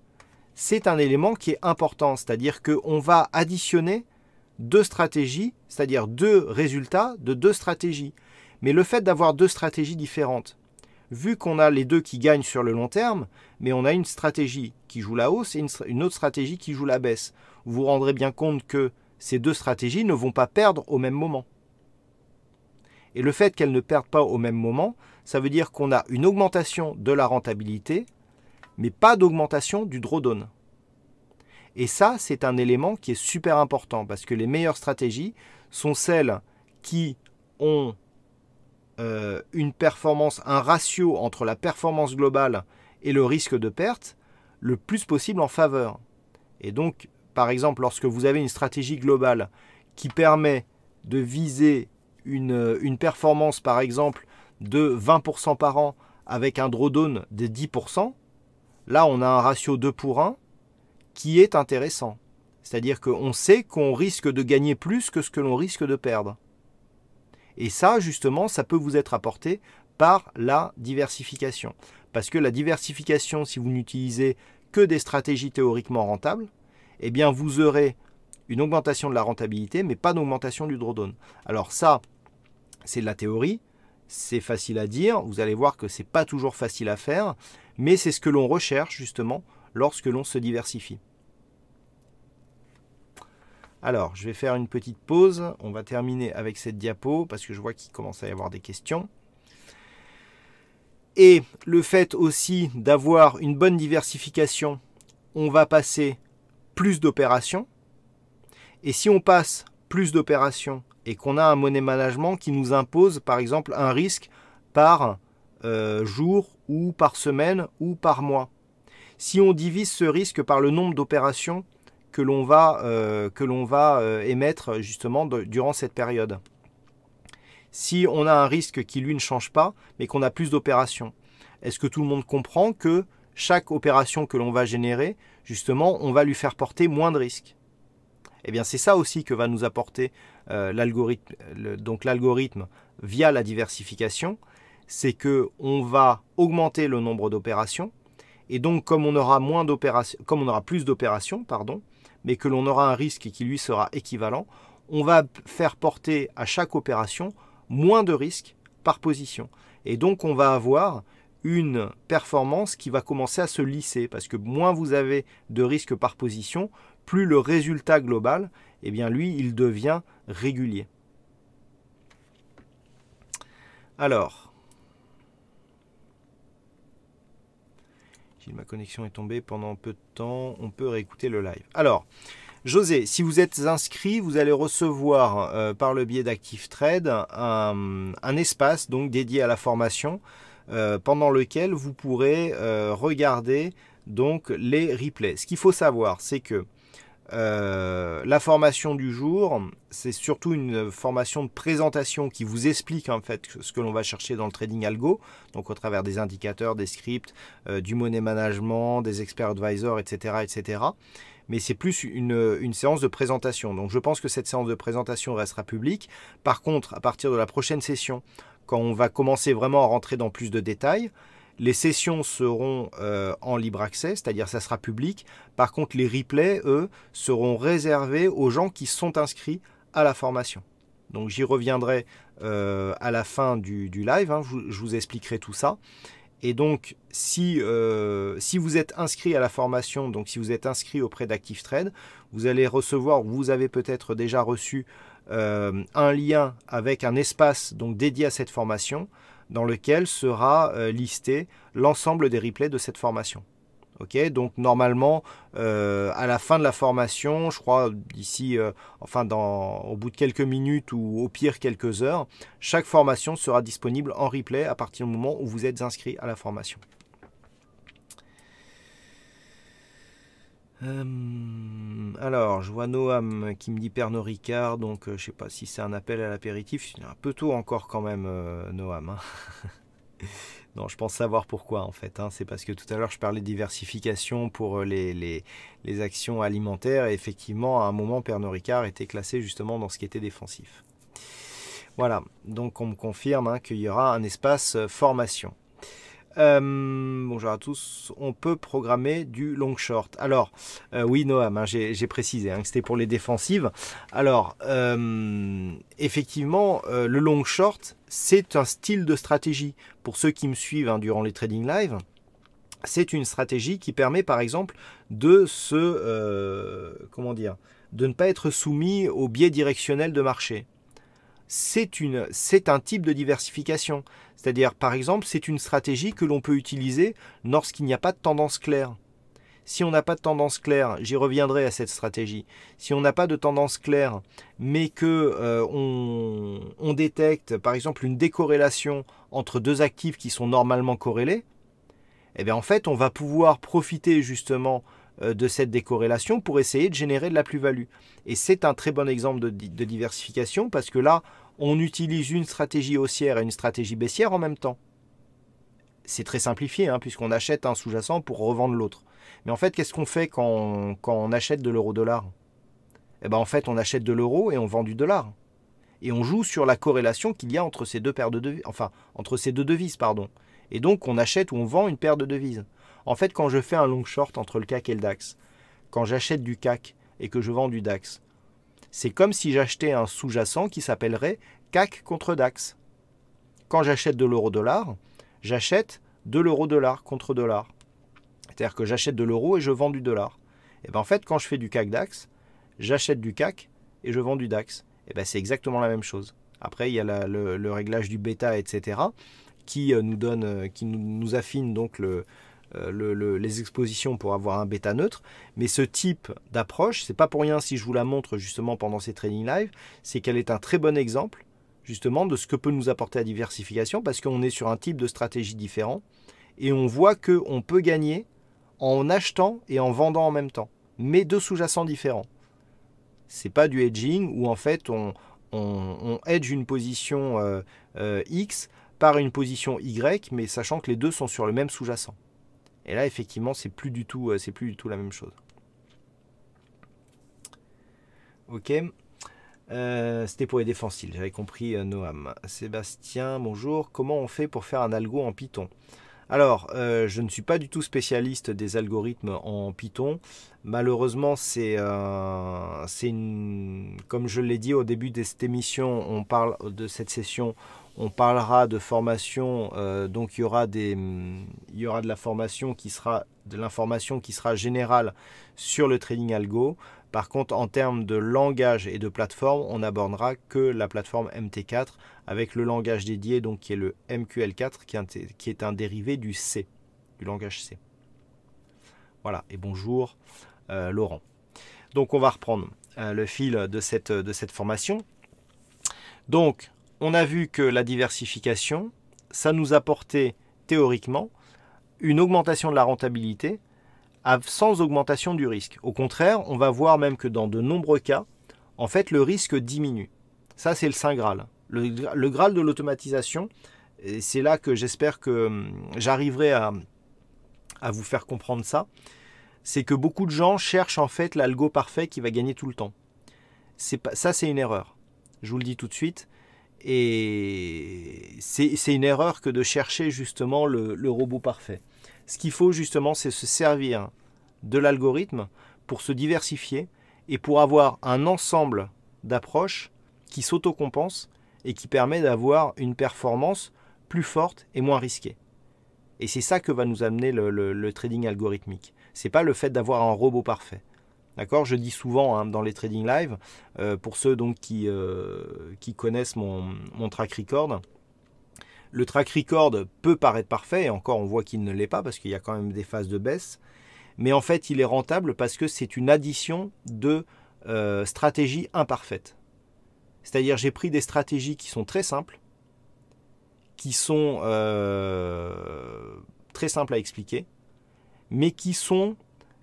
Speaker 1: c'est un élément qui est important, c'est-à-dire qu'on va additionner deux stratégies, c'est-à-dire deux résultats de deux stratégies. Mais le fait d'avoir deux stratégies différentes, vu qu'on a les deux qui gagnent sur le long terme, mais on a une stratégie qui joue la hausse et une autre stratégie qui joue la baisse, vous vous rendrez bien compte que ces deux stratégies ne vont pas perdre au même moment. Et le fait qu'elles ne perdent pas au même moment, ça veut dire qu'on a une augmentation de la rentabilité, mais pas d'augmentation du drawdown. Et ça, c'est un élément qui est super important, parce que les meilleures stratégies sont celles qui ont une performance, un ratio entre la performance globale et le risque de perte le plus possible en faveur. Et donc, par exemple, lorsque vous avez une stratégie globale qui permet de viser une performance, par exemple, de 20% par an avec un drawdown de 10%, là, on a un ratio 2 pour 1 qui est intéressant. C'est-à-dire qu'on sait qu'on risque de gagner plus que ce que l'on risque de perdre. Et ça, justement, ça peut vous être apporté par la diversification. Parce que la diversification, si vous n'utilisez que des stratégies théoriquement rentables, eh bien, vous aurez une augmentation de la rentabilité, mais pas d'augmentation du drawdown. Alors ça, c'est de la théorie, c'est facile à dire, vous allez voir que ce n'est pas toujours facile à faire, mais c'est ce que l'on recherche, justement, lorsque l'on se diversifie. Alors, je vais faire une petite pause. On va terminer avec cette diapo parce que je vois qu'il commence à y avoir des questions. Et le fait aussi d'avoir une bonne diversification, on va passer plus d'opérations. Et si on passe plus d'opérations et qu'on a un money management qui nous impose, par exemple, un risque par jour ou par semaine ou par mois, si on divise ce risque par le nombre d'opérations que l'on va émettre justement durant cette période. Si on a un risque qui lui ne change pas, mais qu'on a plus d'opérations, est-ce que tout le monde comprend que chaque opération que l'on va générer, justement, on va lui faire porter moins de risques? Eh bien, c'est ça aussi que va nous apporter l'algorithme via la diversification, c'est que on va augmenter le nombre d'opérations, et donc comme on aura plus d'opérations, mais que l'on aura un risque qui lui sera équivalent, on va faire porter à chaque opération moins de risques par position. Et donc on va avoir une performance qui va commencer à se lisser, parce que moins vous avez de risques par position, plus le résultat global, eh bien lui, il devient régulier. Alors, ma connexion est tombée pendant peu de temps, on peut réécouter le live. Alors, José, si vous êtes inscrit, vous allez recevoir par le biais d'ActiveTrade un espace donc dédié à la formation pendant lequel vous pourrez regarder donc les replays. Ce qu'il faut savoir, c'est que la formation du jour, c'est surtout une formation de présentation qui vous explique en fait ce que l'on va chercher dans le trading algo, donc au travers des indicateurs, des scripts, du money management, des expert advisors, etc., etc. Mais c'est plus une séance de présentation. Donc je pense que cette séance de présentation restera publique. Par contre, à partir de la prochaine session, quand on va commencer vraiment à rentrer dans plus de détails, les sessions seront en libre accès, c'est-à-dire ça sera public. Par contre, les replays, eux, seront réservés aux gens qui sont inscrits à la formation. Donc j'y reviendrai à la fin du live, hein, je vous expliquerai tout ça. Et donc, si vous êtes inscrit à la formation, donc si vous êtes inscrit auprès d'ActiveTrade, vous allez recevoir, vous avez peut-être déjà reçu un lien avec un espace donc dédié à cette formation, dans lequel sera listé l'ensemble des replays de cette formation. Ok, donc normalement, à la fin de la formation, je crois d'ici, au bout de quelques minutes ou au pire quelques heures, chaque formation sera disponible en replay à partir du moment où vous êtes inscrit à la formation. Alors, je vois Noam qui me dit Pernod Ricard, donc je ne sais pas si c'est un appel à l'apéritif, c'est un peu tôt encore quand même, Noam. Hein. Non, je pense savoir pourquoi en fait. Hein. C'est parce que tout à l'heure je parlais de diversification pour les actions alimentaires et effectivement à un moment Pernod Ricard était classé justement dans ce qui était défensif. Voilà, donc on me confirme hein, qu'il y aura un espace formation. Bonjour à tous, on peut programmer du long short. Alors, oui Noam, hein, j'ai précisé hein, que c'était pour les défensives. Alors, effectivement, le long short, c'est un style de stratégie. Pour ceux qui me suivent hein, durant les trading live, c'est une stratégie qui permet par exemple de de ne pas être soumis au biais directionnel de marché. C'est un type de diversification. C'est-à-dire, par exemple, c'est une stratégie que l'on peut utiliser lorsqu'il n'y a pas de tendance claire. Si on n'a pas de tendance claire, j'y reviendrai à cette stratégie. Si on n'a pas de tendance claire, mais que on détecte, par exemple, une décorrélation entre deux actifs qui sont normalement corrélés, eh bien, en fait, on va pouvoir profiter justement de cette décorrélation pour essayer de générer de la plus-value. Et c'est un très bon exemple de diversification parce que là, on utilise une stratégie haussière et une stratégie baissière en même temps. C'est très simplifié, hein, puisqu'on achète un sous-jacent pour revendre l'autre. Mais en fait, qu'est-ce qu'on fait quand on achète de l'euro-dollar? Eh bien, en fait, on achète de l'euro et on vend du dollar. Et on joue sur la corrélation qu'il y a entre ces deux paires de devises, entre ces deux devises, pardon. Et donc, on achète ou on vend une paire de devises. En fait, quand je fais un long short entre le CAC et le DAX, quand j'achète du CAC et que je vends du DAX, c'est comme si j'achetais un sous-jacent qui s'appellerait CAC contre DAX. Quand j'achète de l'euro-dollar, j'achète de l'euro-dollar contre dollar. C'est-à-dire que j'achète de l'euro et je vends du dollar. Et bien en fait, quand je fais du CAC-DAX, j'achète du CAC et je vends du DAX. Et bien c'est exactement la même chose. Après, il y a le réglage du bêta, etc., qui nous affine donc les expositions pour avoir un bêta neutre. Mais ce type d'approche, c'est pas pour rien si je vous la montre justement pendant ces trading live, c'est qu'elle est un très bon exemple justement de ce que peut nous apporter la diversification parce qu'on est sur un type de stratégie différent et on voit qu'on peut gagner en achetant et en vendant en même temps, mais deux sous-jacents différents. C'est pas du hedging où en fait on hedge une position X par une position Y, mais sachant que les deux sont sur le même sous-jacent. Et là, effectivement, c'est plus du tout la même chose. Ok. C'était pour les défensives, j'avais compris Noam. Sébastien, bonjour. Comment on fait pour faire un algo en Python? Alors, je ne suis pas du tout spécialiste des algorithmes en Python. Malheureusement, comme je l'ai dit au début de cette émission, de cette session, on parlera de formation. Donc, il y aura de la formation de l'information qui sera générale sur le trading algo. Par contre, en termes de langage et de plateforme, on n'abordera que la plateforme MT4 avec le langage dédié, donc qui est le MQL4, qui est un dérivé du C, du langage C. Voilà, et bonjour Laurent. Donc on va reprendre le fil de cette formation. Donc, on a vu que la diversification, ça nous apportait théoriquement une augmentation de la rentabilité sans augmentation du risque. Au contraire, on va voir même que dans de nombreux cas, en fait, le risque diminue. Ça, c'est le Saint Graal. Le Graal de l'automatisation, et c'est là que j'espère que j'arriverai à vous faire comprendre ça, c'est que beaucoup de gens cherchent en fait l'algo parfait qui va gagner tout le temps. Ça, c'est une erreur. Je vous le dis tout de suite. Et c'est une erreur que de chercher justement le robot parfait. Ce qu'il faut justement, c'est se servir de l'algorithme pour se diversifier et pour avoir un ensemble d'approches qui s'autocompensent et qui permet d'avoir une performance plus forte et moins risquée. Et c'est ça que va nous amener le trading algorithmique. C'est pas le fait d'avoir un robot parfait. D'accord ? Je dis souvent dans les trading live, pour ceux donc qui connaissent mon track record, le track record peut paraître parfait, et encore on voit qu'il ne l'est pas parce qu'il y a quand même des phases de baisse, mais en fait il est rentable parce que c'est une addition de stratégies imparfaites. C'est-à-dire j'ai pris des stratégies qui sont très simples, qui sont très simples à expliquer, mais qui sont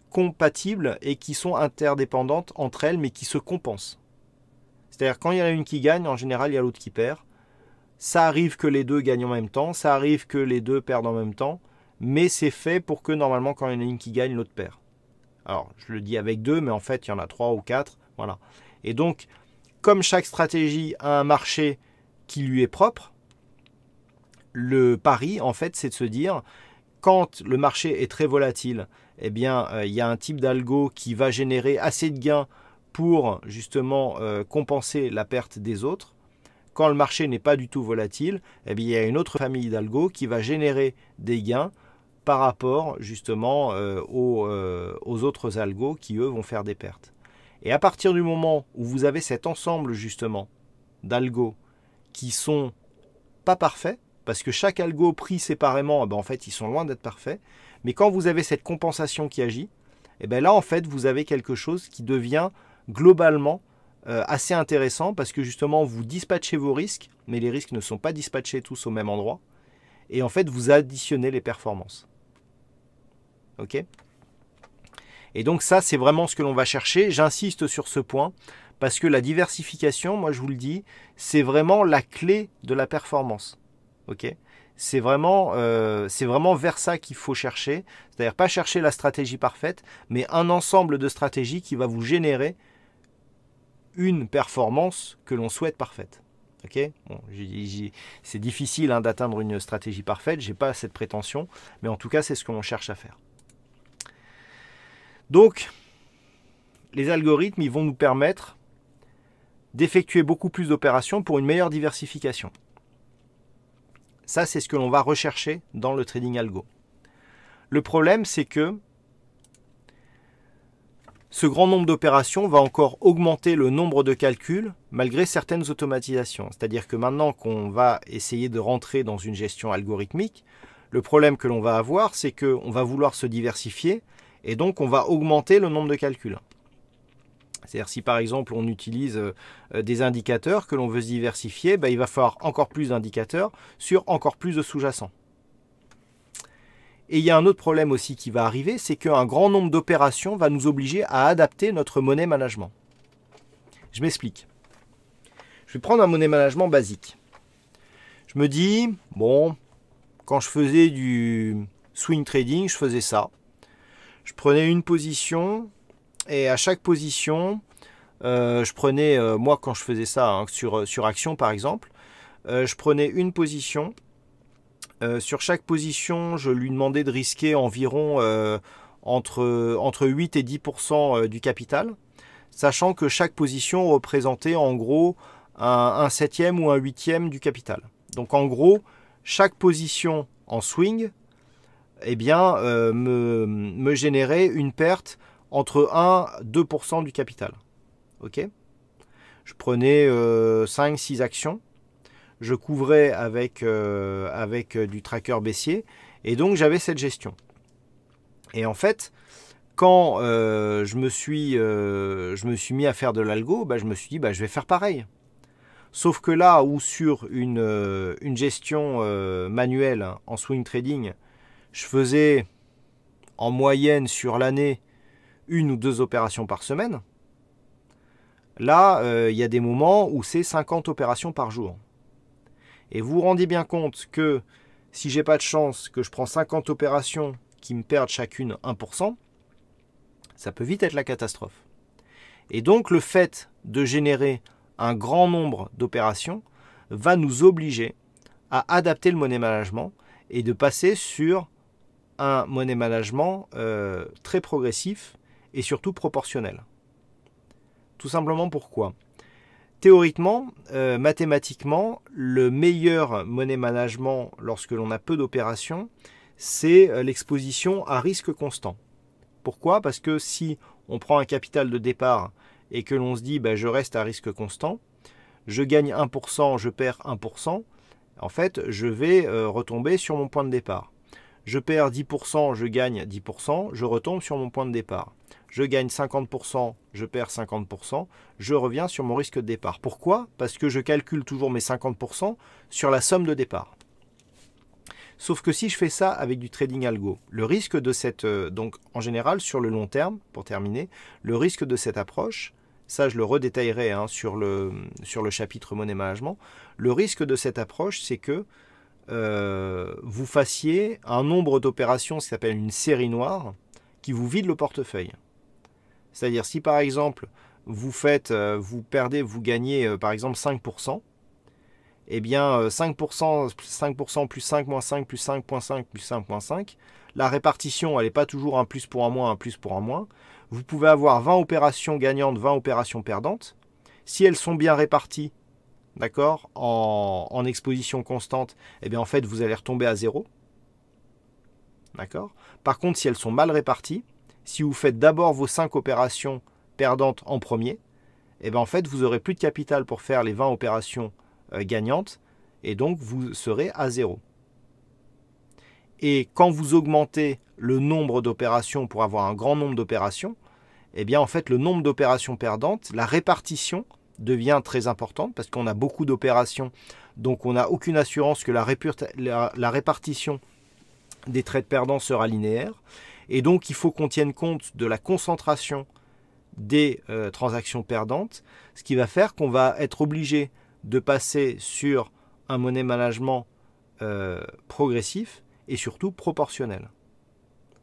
Speaker 1: compatibles et qui sont interdépendantes entre elles, mais qui se compensent. C'est-à-dire quand il y en a une qui gagne, en général il y a l'autre qui perd. Ça arrive que les deux gagnent en même temps, ça arrive que les deux perdent en même temps, mais c'est fait pour que normalement quand il y en a une qui gagne, l'autre perd. Alors je le dis avec deux, mais en fait il y en a trois ou quatre, voilà. Et donc, comme chaque stratégie a un marché qui lui est propre, le pari en fait c'est de se dire, quand le marché est très volatile, eh bien il y a un type d'algo qui va générer assez de gains pour justement compenser la perte des autres. Quand le marché n'est pas du tout volatile, eh bien, il y a une autre famille d'algos qui va générer des gains par rapport justement aux autres algos qui eux vont faire des pertes. Et à partir du moment où vous avez cet ensemble justement d'algos qui sont pas parfaits, parce que chaque algo pris séparément, en fait ils sont loin d'être parfaits, mais quand vous avez cette compensation qui agit, eh bien là en fait vous avez quelque chose qui devient globalement assez intéressant parce que justement vous dispatchez vos risques, mais les risques ne sont pas dispatchés tous au même endroit, et en fait vous additionnez les performances. Ok ? Et donc ça c'est vraiment ce que l'on va chercher, j'insiste sur ce point, parce que la diversification, moi je vous le dis, c'est vraiment la clé de la performance. Ok ? C'est vraiment vers ça qu'il faut chercher, c'est-à-dire pas chercher la stratégie parfaite, mais un ensemble de stratégies qui va vous générer une performance que l'on souhaite parfaite. Okay, bon, c'est difficile d'atteindre une stratégie parfaite, je n'ai pas cette prétention, mais en tout cas c'est ce que l'on cherche à faire. Donc, les algorithmes ils vont nous permettre d'effectuer beaucoup plus d'opérations pour une meilleure diversification. Ça c'est ce que l'on va rechercher dans le trading algo. Le problème c'est que ce grand nombre d'opérations va encore augmenter le nombre de calculs malgré certaines automatisations. C'est-à-dire que maintenant qu'on va essayer de rentrer dans une gestion algorithmique, le problème que l'on va avoir, c'est qu'on va vouloir se diversifier et donc on va augmenter le nombre de calculs. C'est-à-dire si par exemple on utilise des indicateurs que l'on veut se diversifier, il va falloir encore plus d'indicateurs sur encore plus de sous-jacents. Et il y a un autre problème aussi qui va arriver, c'est qu'un grand nombre d'opérations va nous obliger à adapter notre money management. Je m'explique. Je vais prendre un money management basique. Je me dis, bon, quand je faisais du swing trading, je faisais ça. Je prenais une position et à chaque position, je prenais, moi quand je faisais ça sur action par exemple, je prenais une position. Sur chaque position, je lui demandais de risquer environ entre 8 et 10% du capital, sachant que chaque position représentait en gros un septième ou un huitième du capital. Donc en gros, chaque position en swing me générait une perte entre 1 et 2% du capital. Okay ? Je prenais 5-6 actions. Je couvrais avec du tracker baissier et donc j'avais cette gestion. Et en fait, quand je me suis mis à faire de l'algo, je me suis dit je vais faire pareil. Sauf que là où sur une gestion manuelle en swing trading, je faisais en moyenne sur l'année 1 ou 2 opérations par semaine, là il y a des moments où c'est 50 opérations par jour. Et vous vous rendez bien compte que si j'ai pas de chance, que je prends 50 opérations qui me perdent chacune 1%, ça peut vite être la catastrophe. Et donc le fait de générer un grand nombre d'opérations va nous obliger à adapter le money management et de passer sur un money management très progressif et surtout proportionnel. Tout simplement pourquoi ? Théoriquement, mathématiquement, le meilleur money management lorsque l'on a peu d'opérations, c'est l'exposition à risque constant. Pourquoi ? Parce que si on prend un capital de départ et que l'on se dit je reste à risque constant, je gagne 1%, je perds 1%, en fait je vais retomber sur mon point de départ. Je perds 10%, je gagne 10%, je retombe sur mon point de départ. Je gagne 50%, je perds 50%, je reviens sur mon risque de départ. Pourquoi? Parce que je calcule toujours mes 50% sur la somme de départ. Sauf que si je fais ça avec du trading algo, le risque de cette... donc en général, sur le long terme, pour terminer, le risque de cette approche, ça je le redétaillerai hein, sur le chapitre monnaie management, le risque de cette approche, c'est que vous fassiez un nombre d'opérations, ce qui s'appelle une série noire, qui vous vide le portefeuille. C'est-à-dire si par exemple vous perdez, vous gagnez par exemple 5%, eh bien 5% plus 5 moins 5 plus 5.5 plus 5.5, la répartition elle n'est pas toujours un plus pour un moins, un plus pour un moins. Vous pouvez avoir 20 opérations gagnantes, 20 opérations perdantes. Si elles sont bien réparties, d'accord, en exposition constante, eh bien en fait vous allez retomber à 0. D'accord. Par contre, si elles sont mal réparties, si vous faites d'abord vos 5 opérations perdantes en premier, eh bien en fait vous aurez plus de capital pour faire les 20 opérations gagnantes et donc vous serez à 0. Et quand vous augmentez le nombre d'opérations pour avoir un grand nombre d'opérations, eh bien en fait le nombre d'opérations perdantes, la répartition devient très importante parce qu'on a beaucoup d'opérations, donc on n'a aucune assurance que la répartition des trades perdants sera linéaire. Et donc il faut qu'on tienne compte de la concentration des transactions perdantes, ce qui va faire qu'on va être obligé de passer sur un money management progressif et surtout proportionnel.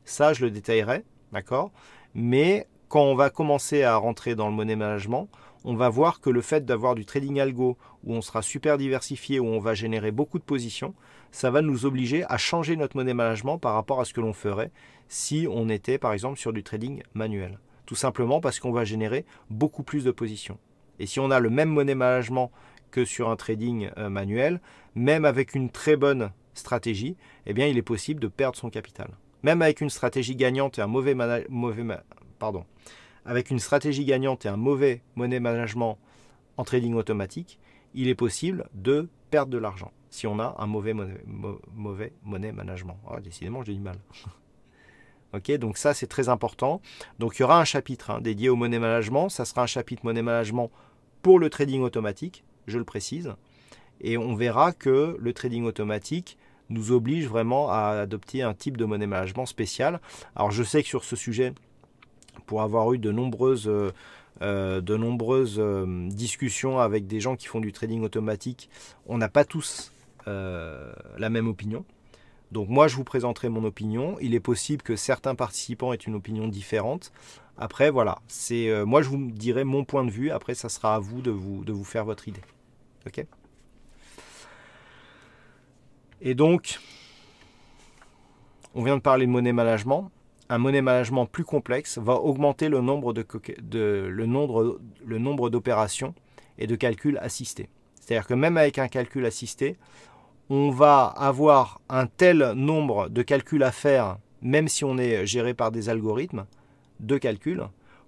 Speaker 1: Ça, je le détaillerai, d'accord? Mais quand on va commencer à rentrer dans le money management, on va voir que le fait d'avoir du trading algo où on sera super diversifié, où on va générer beaucoup de positions, ça va nous obliger à changer notre money management par rapport à ce que l'on ferait si on était par exemple sur du trading manuel. Tout simplement parce qu'on va générer beaucoup plus de positions. Et si on a le même money management que sur un trading manuel, même avec une très bonne stratégie, eh bien il est possible de perdre son capital. Même avec une stratégie gagnante et un mauvais money management en trading automatique, il est possible de perdre de l'argent si on a un mauvais money management. Oh, décidément, j'ai du mal. Ok, donc ça c'est très important. Donc il y aura un chapitre dédié au money management. Ça sera un chapitre money management pour le trading automatique, je le précise. Et on verra que le trading automatique nous oblige vraiment à adopter un type de money management spécial. Alors je sais que sur ce sujet, pour avoir eu de nombreuses discussions avec des gens qui font du trading automatique, on n'a pas tous la même opinion. Donc moi je vous présenterai mon opinion. Il est possible que certains participants aient une opinion différente. Après voilà, moi je vous dirai mon point de vue. Après ça sera à vous de vous faire votre idée. Ok ? Et donc, on vient de parler de money management. Un money management plus complexe va augmenter le nombre d'opérations et de calculs assistés. C'est-à-dire que même avec un calcul assisté, on va avoir un tel nombre de calculs à faire, même si on est géré par des algorithmes de calcul,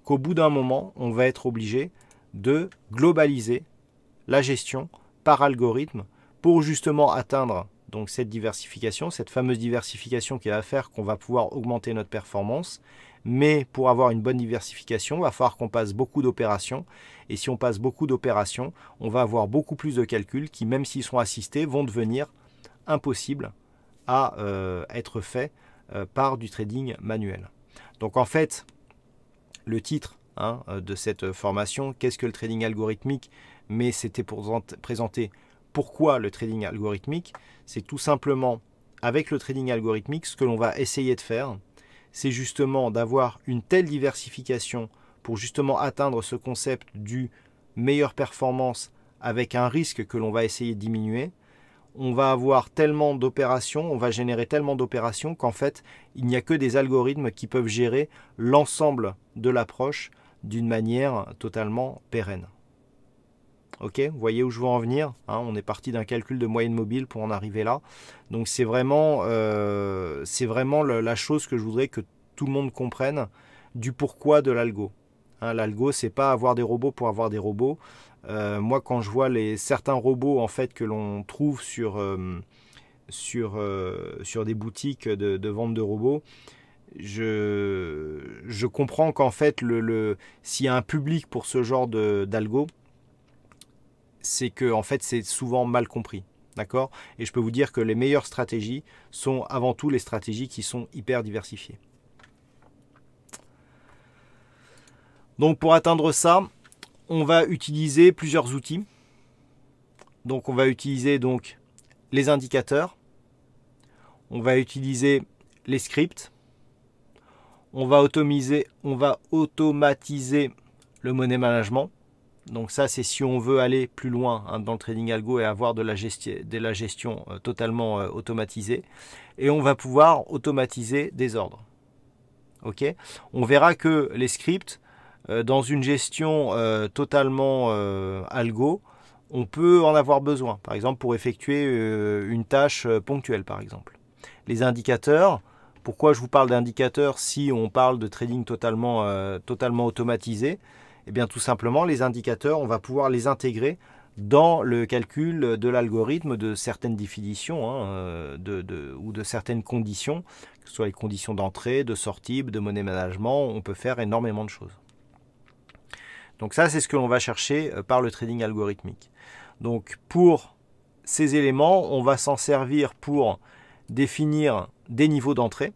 Speaker 1: qu'au bout d'un moment, on va être obligé de globaliser la gestion par algorithme pour justement atteindre donc cette diversification, cette fameuse diversification qui va faire qu'on va pouvoir augmenter notre performance. Mais pour avoir une bonne diversification, il va falloir qu'on passe beaucoup d'opérations. Et si on passe beaucoup d'opérations, on va avoir beaucoup plus de calculs qui, même s'ils sont assistés, vont devenir impossibles à être faits par du trading manuel. Donc en fait, le titre de cette formation, qu'est-ce que le trading algorithmique? Mais c'était pour présenter pourquoi le trading algorithmique. C'est tout simplement, avec le trading algorithmique, ce que l'on va essayer de faire, c'est justement d'avoir une telle diversification pour justement atteindre ce concept du meilleure performance avec un risque que l'on va essayer de diminuer. On va avoir tellement d'opérations, on va générer tellement d'opérations qu'en fait, il n'y a que des algorithmes qui peuvent gérer l'ensemble de l'approche d'une manière totalement pérenne. Ok, vous voyez où je veux en venir, on est parti d'un calcul de moyenne mobile pour en arriver là. Donc c'est vraiment la chose que je voudrais que tout le monde comprenne du pourquoi de l'algo. L'algo, c'est pas avoir des robots pour avoir des robots. Moi, quand je vois certains robots en fait que l'on trouve sur sur des boutiques de vente de robots, je comprends qu'en fait, s'il y a un public pour ce genre d'algo, c'est que en fait, c'est souvent mal compris. D'accord? Et je peux vous dire que les meilleures stratégies sont avant tout les stratégies qui sont hyper diversifiées. Donc pour atteindre ça, on va utiliser plusieurs outils. Donc on va utiliser donc les indicateurs, on va utiliser les scripts, on va automatiser le money management. Donc ça, c'est si on veut aller plus loin dans le trading algo et avoir de la gestion totalement automatisée. Et on va pouvoir automatiser des ordres. Ok, on verra que les scripts, dans une gestion totalement algo, on peut en avoir besoin. Par exemple, pour effectuer une tâche ponctuelle, par exemple. Les indicateurs, pourquoi je vous parle d'indicateurs si on parle de trading totalement automatisé? Eh bien tout simplement, les indicateurs, on va pouvoir les intégrer dans le calcul de l'algorithme de certaines définitions ou de certaines conditions, que ce soit les conditions d'entrée, de sortie, de money management, on peut faire énormément de choses. Donc ça, c'est ce que l'on va chercher par le trading algorithmique. Donc pour ces éléments, on va s'en servir pour définir des niveaux d'entrée,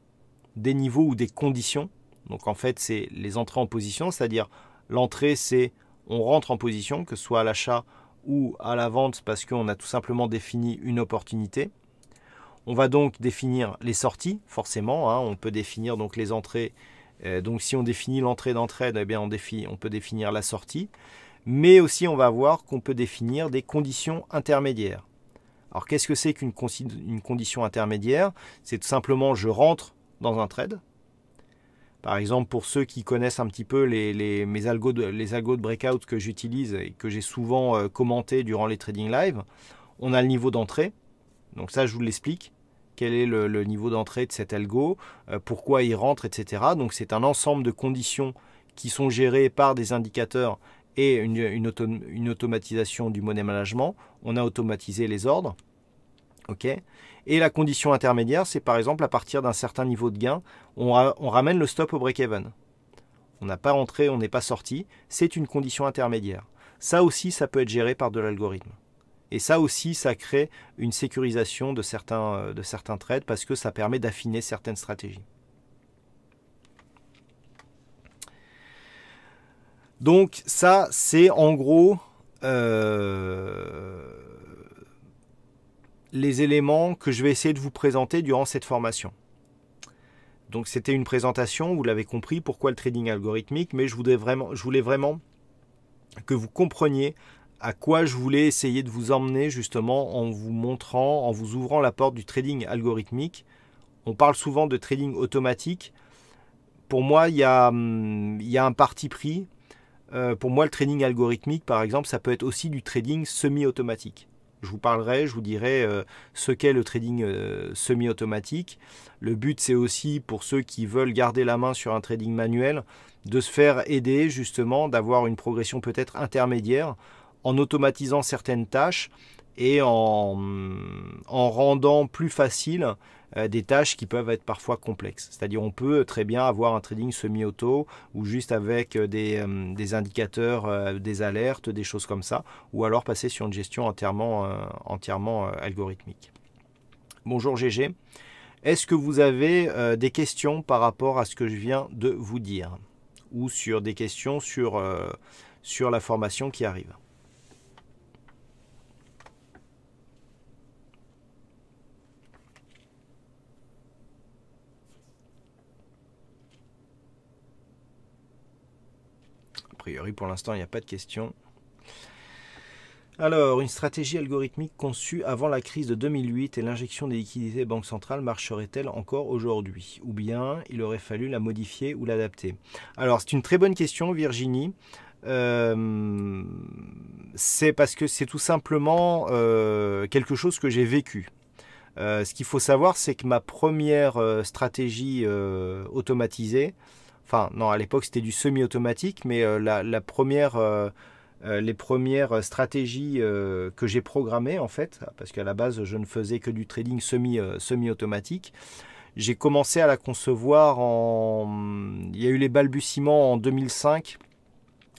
Speaker 1: des niveaux ou des conditions. Donc en fait, c'est les entrées en position, c'est-à-dire l'entrée, c'est on rentre en position, que ce soit à l'achat ou à la vente, parce qu'on a tout simplement défini une opportunité. On va donc définir les sorties, forcément. On peut définir donc les entrées. Donc si on définit l'entrée d'entraide, eh bien on peut définir la sortie. Mais aussi, on va voir qu'on peut définir des conditions intermédiaires. Alors qu'est-ce que c'est qu'une condition intermédiaire? C'est tout simplement je rentre dans un trade. Par exemple, pour ceux qui connaissent un petit peu les algos de breakout que j'utilise et que j'ai souvent commenté durant les trading live, on a le niveau d'entrée. Donc ça, je vous l'explique. Quel est le niveau d'entrée de cet algo, pourquoi il rentre, etc. Donc c'est un ensemble de conditions qui sont gérées par des indicateurs et une automatisation du money management. On a automatisé les ordres. Okay. Et la condition intermédiaire, c'est par exemple à partir d'un certain niveau de gain, on ramène le stop au break-even. On n'a pas rentré, on n'est pas sorti. C'est une condition intermédiaire. Ça aussi, ça peut être géré par de l'algorithme. Et ça aussi, ça crée une sécurisation de certains trades parce que ça permet d'affiner certaines stratégies. Donc ça, c'est en gros les éléments que je vais essayer de vous présenter durant cette formation. Donc c'était une présentation, vous l'avez compris, pourquoi le trading algorithmique, mais je voulais vraiment que vous compreniez à quoi je voulais essayer de vous emmener justement en vous montrant, en vous ouvrant la porte du trading algorithmique. On parle souvent de trading automatique. Pour moi, il y a un parti pris. Pour moi, le trading algorithmique, par exemple, ça peut être aussi du trading semi-automatique. Je vous parlerai, je vous dirai ce qu'est le trading semi-automatique. Le but, c'est aussi pour ceux qui veulent garder la main sur un trading manuel, de se faire aider justement, d'avoir une progression peut-être intermédiaire en automatisant certaines tâches et en rendant plus facile des tâches qui peuvent être parfois complexes. C'est-à-dire on peut très bien avoir un trading semi-auto ou juste avec des indicateurs, des alertes, des choses comme ça, ou alors passer sur une gestion entièrement algorithmique. Bonjour GG, est-ce que vous avez des questions par rapport à ce que je viens de vous dire ou sur des questions sur la formation qui arrive? A priori, pour l'instant, il n'y a pas de questions. Alors, une stratégie algorithmique conçue avant la crise de 2008 et l'injection des liquidités banque centrale marcherait-elle encore aujourd'hui? Ou bien il aurait fallu la modifier ou l'adapter? Alors, c'est une très bonne question, Virginie. C'est parce que c'est tout simplement quelque chose que j'ai vécu. Ce qu'il faut savoir, c'est que ma première stratégie automatisée, enfin non, à l'époque c'était du semi-automatique, mais la première les premières stratégies que j'ai programmées en fait, parce qu'à la base je ne faisais que du trading semi-automatique. J'ai commencé à la concevoir il y a eu les balbutiements en 2005,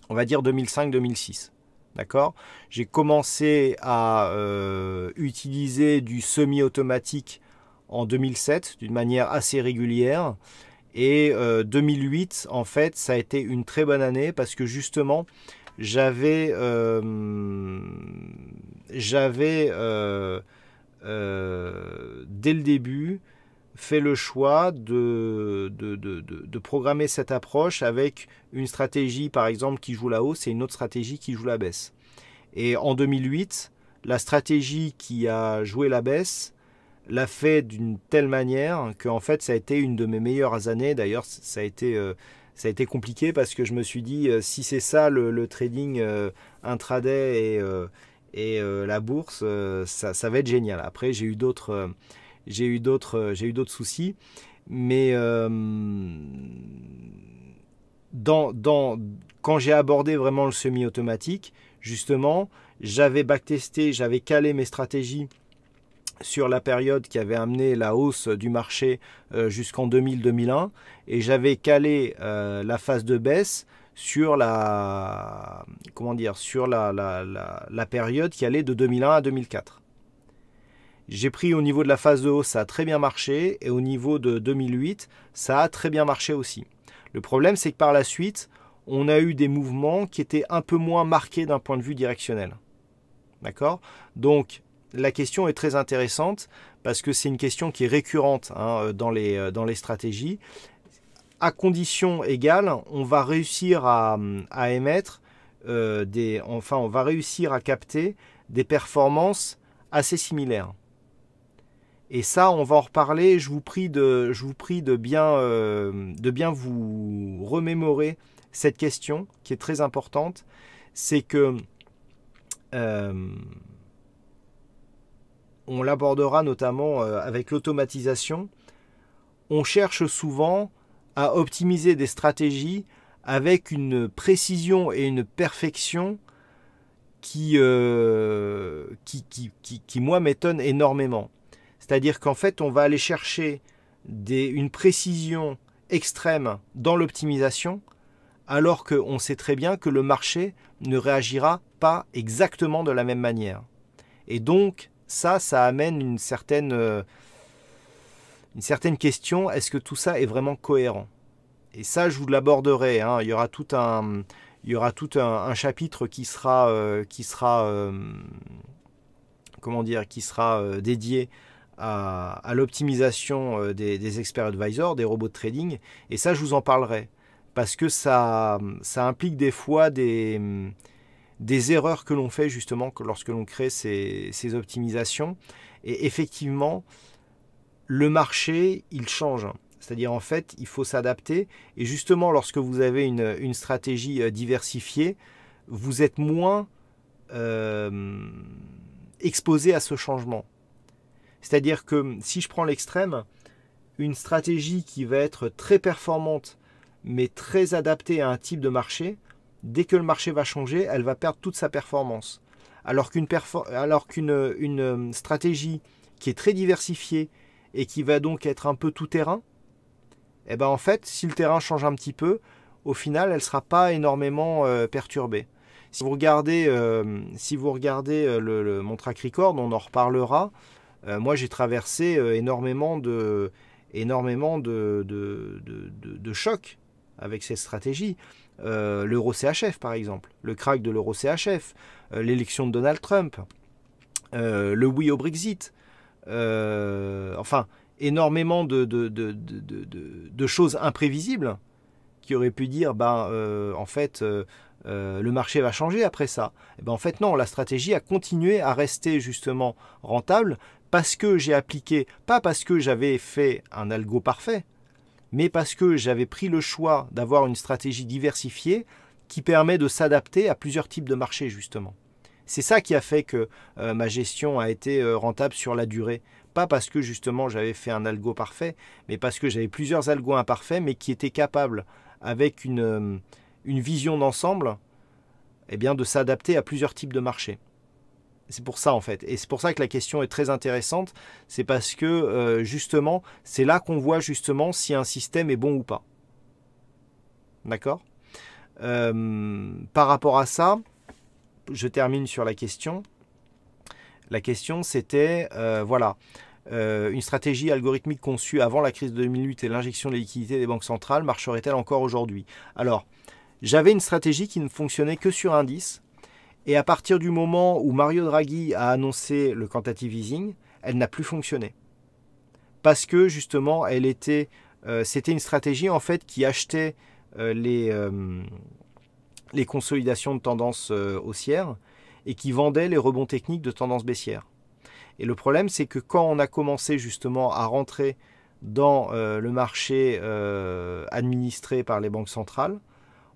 Speaker 1: on va dire 2005-2006. D'accord ? J'ai commencé à utiliser du semi-automatique en 2007 d'une manière assez régulière. Et 2008, en fait, ça a été une très bonne année parce que justement, j'avais dès le début fait le choix de programmer cette approche avec une stratégie, par exemple, qui joue la hausse et une autre stratégie qui joue la baisse. Et en 2008, la stratégie qui a joué la baisse l'a fait d'une telle manière que en fait ça a été une de mes meilleures années. D'ailleurs ça a été compliqué parce que je me suis dit si c'est ça le trading intraday et la bourse, ça va être génial. Après j'ai eu d'autres soucis, mais quand j'ai abordé vraiment le semi-automatique, justement, j'avais backtesté, j'avais calé mes stratégies sur la période qui avait amené la hausse du marché jusqu'en 2000-2001 et j'avais calé la phase de baisse sur la période qui allait de 2001 à 2004. J'ai pris au niveau de la phase de hausse, ça a très bien marché et au niveau de 2008, ça a très bien marché aussi. Le problème, c'est que par la suite, on a eu des mouvements qui étaient un peu moins marqués d'un point de vue directionnel. D'accord ? Donc, la question est très intéressante parce que c'est une question qui est récurrente dans les stratégies. À condition égale, on va réussir à émettre on va réussir à capter des performances assez similaires. Et ça, on va en reparler. Je vous prie de bien vous remémorer cette question qui est très importante. C'est que on l'abordera notamment avec l'automatisation. On cherche souvent à optimiser des stratégies avec une précision et une perfection qui moi, m'étonne énormément. C'est-à-dire qu'en fait, on va aller chercher une précision extrême dans l'optimisation, alors qu'on sait très bien que le marché ne réagira pas exactement de la même manière. Et donc, ça amène une certaine question, est-ce que tout ça est vraiment cohérent ? Et ça, je vous l'aborderai. Il y aura tout un chapitre qui sera dédié à l'optimisation des expert advisors, des robots de trading. Et ça, je vous en parlerai. Parce que ça implique des fois des erreurs que l'on fait justement lorsque l'on crée ces optimisations. Et effectivement, le marché, il change. C'est-à-dire, en fait, il faut s'adapter. Et justement, lorsque vous avez une stratégie diversifiée, vous êtes moins exposé à ce changement. C'est-à-dire que si je prends l'extrême, une stratégie qui va être très performante, mais très adaptée à un type de marché, dès que le marché va changer, elle va perdre toute sa performance. Alors qu'une stratégie qui est très diversifiée et qui va donc être un peu tout terrain, eh ben en fait, si le terrain change un petit peu, au final, elle ne sera pas énormément perturbée. Si vous regardez mon track record, on en reparlera. Moi, j'ai traversé énormément de chocs avec ces stratégies. L'euro CHF, par exemple, le crack de l'euro CHF, l'élection de Donald Trump, le oui au Brexit, énormément de choses imprévisibles qui auraient pu dire, le marché va changer après ça. Et en fait, non, la stratégie a continué à rester justement rentable parce que j'ai appliqué, pas parce que j'avais fait un algo parfait, mais parce que j'avais pris le choix d'avoir une stratégie diversifiée qui permet de s'adapter à plusieurs types de marchés, justement. C'est ça qui a fait que ma gestion a été rentable sur la durée. Pas parce que justement j'avais fait un algo parfait, mais parce que j'avais plusieurs algos imparfaits, mais qui étaient capables, avec une vision d'ensemble, eh bien, de s'adapter à plusieurs types de marchés. C'est pour ça en fait. Et c'est pour ça que la question est très intéressante. C'est parce que justement, c'est là qu'on voit justement si un système est bon ou pas. D'accord ? Par rapport à ça, je termine sur la question. La question c'était, voilà, une stratégie algorithmique conçue avant la crise de 2008 et l'injection de liquidités des banques centrales marcherait-elle encore aujourd'hui? Alors, j'avais une stratégie qui ne fonctionnait que sur indice. Et à partir du moment où Mario Draghi a annoncé le quantitative easing, elle n'a plus fonctionné. Parce que justement, c'était une stratégie en fait qui achetait les consolidations de tendance haussière et qui vendait les rebonds techniques de tendance baissière. Et le problème, c'est que quand on a commencé justement à rentrer dans le marché administré par les banques centrales,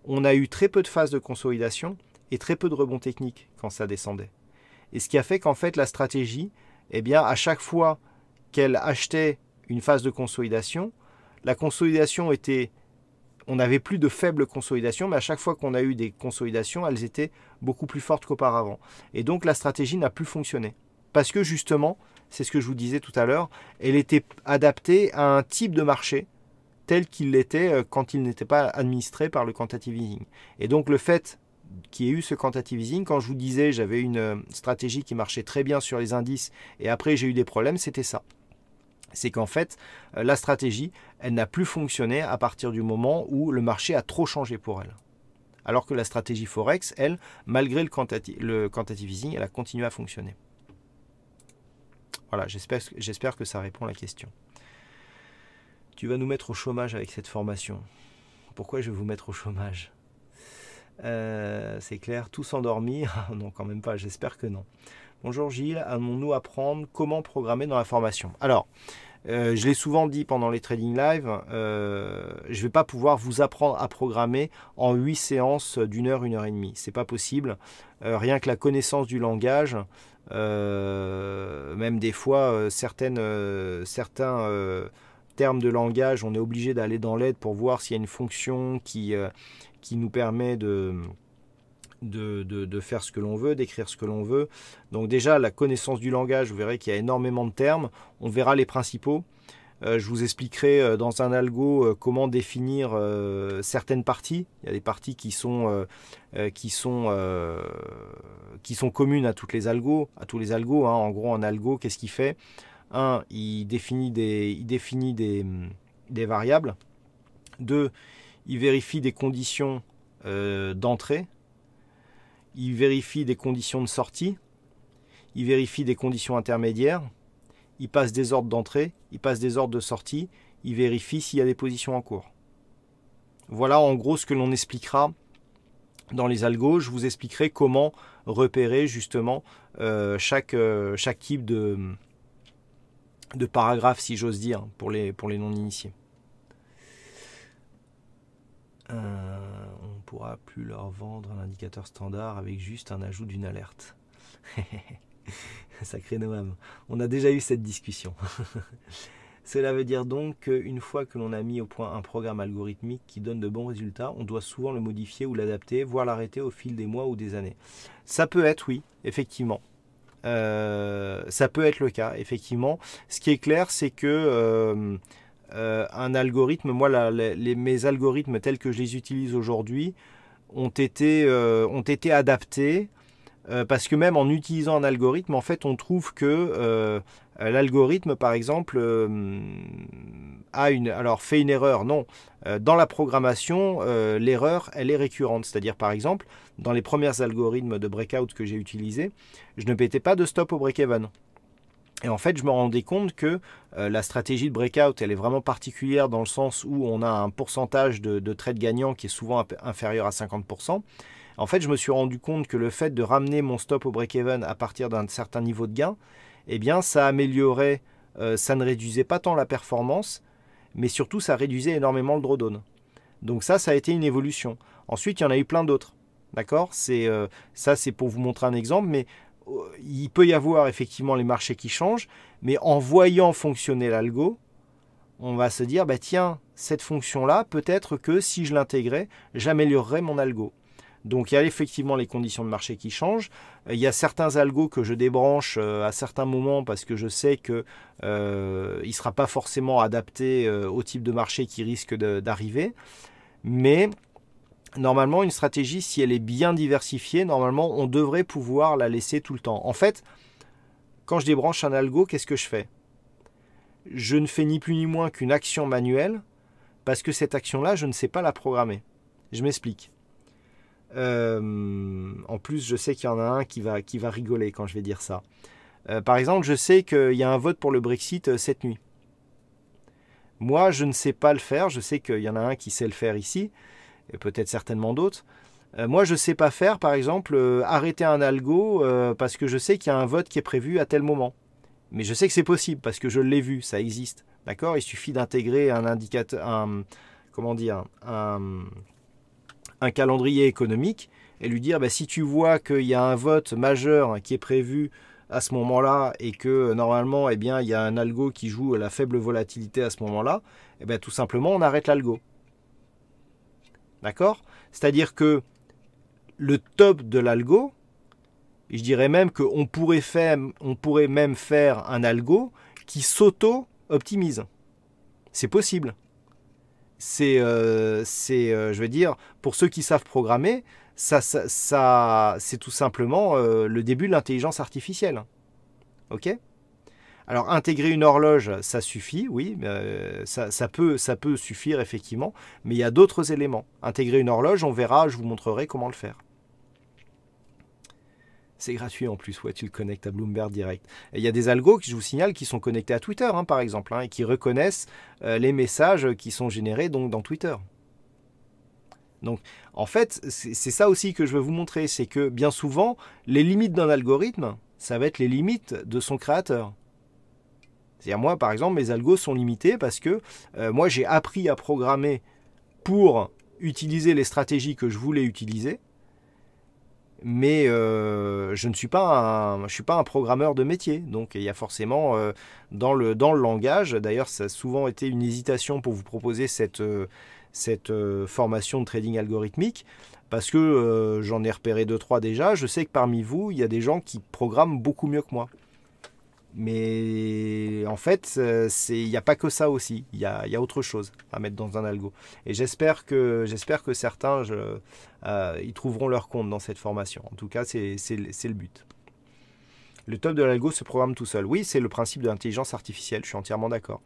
Speaker 1: on a eu très peu de phases de consolidation et très peu de rebonds techniques quand ça descendait. Et ce qui a fait qu'en fait la stratégie, eh bien, à chaque fois qu'elle achetait une phase de consolidation, la consolidation était... On n'avait plus de faibles consolidations, mais à chaque fois qu'on a eu des consolidations, elles étaient beaucoup plus fortes qu'auparavant. Et donc la stratégie n'a plus fonctionné. Parce que justement, c'est ce que je vous disais tout à l'heure, elle était adaptée à un type de marché tel qu'il l'était quand il n'était pas administré par le quantitative easing. Et donc le fait qu'il y ait eu ce quantitative easing, quand je vous disais j'avais une stratégie qui marchait très bien sur les indices et après j'ai eu des problèmes, c'était ça. C'est qu'en fait, la stratégie, elle n'a plus fonctionné à partir du moment où le marché a trop changé pour elle. Alors que la stratégie Forex, elle, malgré le quantitative easing, elle a continué à fonctionner. Voilà, j'espère que ça répond à la question. Tu vas nous mettre au chômage avec cette formation. Pourquoi je vais vous mettre au chômage ? C'est clair, tous endormis? Non, quand même pas, j'espère que non. Bonjour Gilles, allons-nous apprendre comment programmer dans la formation? Alors, je l'ai souvent dit pendant les trading live, je ne vais pas pouvoir vous apprendre à programmer en 8 séances d'1 heure, 1 heure et demie. C'est pas possible. Rien que la connaissance du langage, même des fois, certains termes de langage, on est obligé d'aller dans l'aide pour voir s'il y a une fonction qui nous permet de faire ce que l'on veut, d'écrire ce que l'on veut. Donc déjà, la connaissance du langage, vous verrez qu'il y a énormément de termes. On verra les principaux. Je vous expliquerai dans un algo comment définir certaines parties. Il y a des parties qui sont communes à toutes les algos, tous les algos. En gros, un algo, qu'est-ce qu'il fait? Il définit des variables. 2, il vérifie des conditions d'entrée. Il vérifie des conditions de sortie. Il vérifie des conditions intermédiaires. Il passe des ordres d'entrée. Il passe des ordres de sortie. Il vérifie s'il y a des positions en cours. Voilà en gros ce que l'on expliquera dans les algos. Je vous expliquerai comment repérer justement chaque type de paragraphe, si j'ose dire, pour les non-initiés. On ne pourra plus leur vendre un indicateur standard avec juste un ajout d'une alerte. Sacré Noam. On a déjà eu cette discussion. Cela veut dire donc qu'une fois que l'on a mis au point un programme algorithmique qui donne de bons résultats, on doit souvent le modifier ou l'adapter, voire l'arrêter au fil des mois ou des années. Ça peut être, oui, effectivement. Ça peut être le cas, effectivement. Ce qui est clair, c'est que un algorithme, moi, mes algorithmes tels que je les utilise aujourd'hui ont été adaptés parce que même en utilisant un algorithme, en fait, on trouve que l'algorithme, par exemple, fait une erreur. Non, dans la programmation, l'erreur, elle est récurrente. C'est-à-dire, par exemple, dans les premiers algorithmes de breakout que j'ai utilisés, je ne mettais pas de stop au break-even. Et en fait, je me rendais compte que la stratégie de breakout, elle est vraiment particulière dans le sens où on a un pourcentage de trades gagnants qui est souvent inférieur à 50%. En fait, je me suis rendu compte que le fait de ramener mon stop au break-even à partir d'un certain niveau de gain, eh bien, ça améliorait, ça ne réduisait pas tant la performance, mais surtout, ça réduisait énormément le drawdown. Donc ça a été une évolution. Ensuite, il y en a eu plein d'autres. D'accord ? Ça, c'est pour vous montrer un exemple, mais il peut y avoir effectivement les marchés qui changent, mais en voyant fonctionner l'algo, on va se dire, bah tiens, cette fonction-là, peut-être que si je l'intégrais, j'améliorerais mon algo. Donc il y a effectivement les conditions de marché qui changent. Il y a certains algos que je débranche à certains moments parce que je sais qu'il ne sera pas forcément adapté au type de marché qui risque d'arriver. Mais normalement, une stratégie, si elle est bien diversifiée, normalement, on devrait pouvoir la laisser tout le temps. En fait, quand je débranche un algo, qu'est-ce que je fais? Je ne fais ni plus ni moins qu'une action manuelle parce que cette action-là, je ne sais pas la programmer. Je m'explique. En plus, je sais qu'il y en a un qui va rigoler quand je vais dire ça. Par exemple, je sais qu'il y a un vote pour le Brexit cette nuit. Moi, je ne sais pas le faire. Je sais qu'il y en a un qui sait le faire ici, et peut-être certainement d'autres. Moi, je ne sais pas faire, par exemple, arrêter un algo parce que je sais qu'il y a un vote qui est prévu à tel moment. Mais je sais que c'est possible parce que je l'ai vu, ça existe. D'accord? Il suffit d'intégrer un indicateur, comment dire, un calendrier économique et lui dire si tu vois qu'il y a un vote majeur qui est prévu à ce moment-là et que normalement il y a un algo qui joue la faible volatilité à ce moment-là, tout simplement on arrête l'algo. D'accord? C'est-à-dire que le top de l'algo, je dirais même qu'on pourrait même faire un algo qui s'auto-optimise. C'est possible. Je veux dire, pour ceux qui savent programmer, ça c'est tout simplement le début de l'intelligence artificielle. Ok? Alors, intégrer une horloge, ça suffit, oui, ça peut suffire effectivement, mais il y a d'autres éléments. Intégrer une horloge, on verra, je vous montrerai comment le faire. C'est gratuit en plus, ouais, tu le connectes à Bloomberg Direct. Et il y a des algos, je vous signale, qui sont connectés à Twitter, par exemple, et qui reconnaissent les messages qui sont générés donc, dans Twitter. Donc, en fait, c'est ça aussi que je veux vous montrer, c'est que bien souvent, les limites d'un algorithme, ça va être les limites de son créateur. C'est-à-dire, moi, par exemple, mes algos sont limités parce que moi, j'ai appris à programmer pour utiliser les stratégies que je voulais utiliser. Mais je ne suis pas un programmeur de métier. Donc il y a forcément dans le langage, d'ailleurs ça a souvent été une hésitation pour vous proposer cette formation de trading algorithmique, parce que j'en ai repéré 2-3 déjà. Je sais que parmi vous, il y a des gens qui programment beaucoup mieux que moi. Mais en fait, il n'y a pas que ça aussi. Il y a autre chose à mettre dans un algo. Et j'espère que certains ils trouveront leur compte dans cette formation. En tout cas, c'est le but. Le top de l'algo se programme tout seul. Oui, c'est le principe de l'intelligence artificielle. Je suis entièrement d'accord.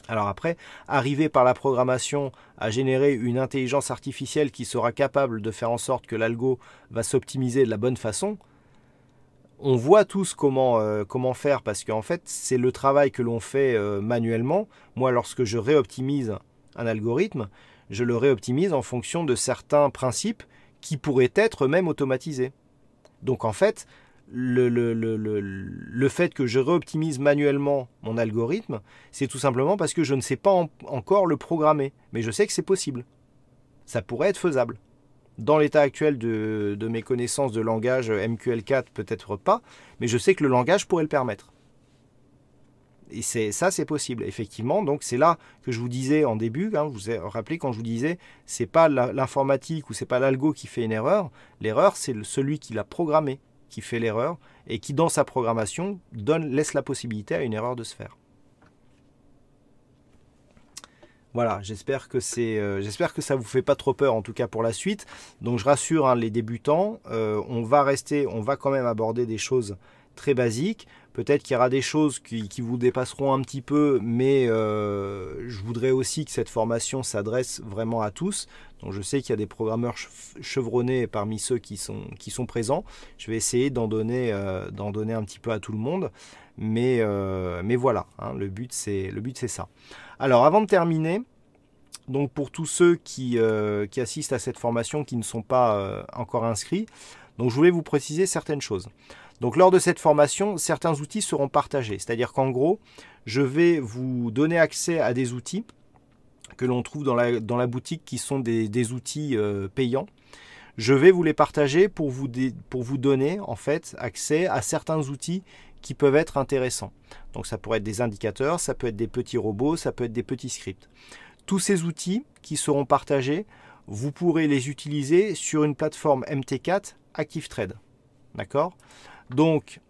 Speaker 1: Alors après, arriver par la programmation à générer une intelligence artificielle qui sera capable de faire en sorte que l'algo va s'optimiser de la bonne façon, on voit tous comment faire, parce qu'en fait, c'est le travail que l'on fait manuellement. Moi, lorsque je réoptimise un algorithme, je le réoptimise en fonction de certains principes qui pourraient être même automatisés. Donc en fait, le fait que je réoptimise manuellement mon algorithme, c'est tout simplement parce que je ne sais pas encore le programmer. Mais je sais que c'est possible. Ça pourrait être faisable. Dans l'état actuel de mes connaissances de langage MQL4, peut-être pas, mais je sais que le langage pourrait le permettre. Et ça, c'est possible, effectivement. Donc c'est là que je vous disais en début, vous vous rappelez quand je vous disais, c'est pas l'informatique ou c'est pas l'algo qui fait une erreur. L'erreur, c'est celui qui l'a programmé qui fait l'erreur et qui, dans sa programmation, laisse la possibilité à une erreur de se faire. Voilà, j'espère que ça vous fait pas trop peur, en tout cas pour la suite. Donc je rassure les débutants, on va quand même aborder des choses très basiques. Peut-être qu'il y aura des choses qui vous dépasseront un petit peu, mais je voudrais aussi que cette formation s'adresse vraiment à tous. Donc je sais qu'il y a des programmeurs chevronnés parmi ceux qui sont présents. Je vais essayer d'en donner un petit peu à tout le monde. Mais voilà, le but c'est ça. Alors avant de terminer, donc pour tous ceux qui assistent à cette formation qui ne sont pas encore inscrits, donc je voulais vous préciser certaines choses. Donc lors de cette formation, certains outils seront partagés. C'est-à-dire qu'en gros, je vais vous donner accès à des outils que l'on trouve dans la boutique qui sont des outils payants. Je vais vous les partager pour vous donner en fait accès à certains outils qui peuvent être intéressants. Donc ça pourrait être des indicateurs, ça peut être des petits robots, ça peut être des petits scripts. Tous ces outils qui seront partagés vous pourrez les utiliser sur une plateforme MT4 ActiveTrade. D'accord? Donc,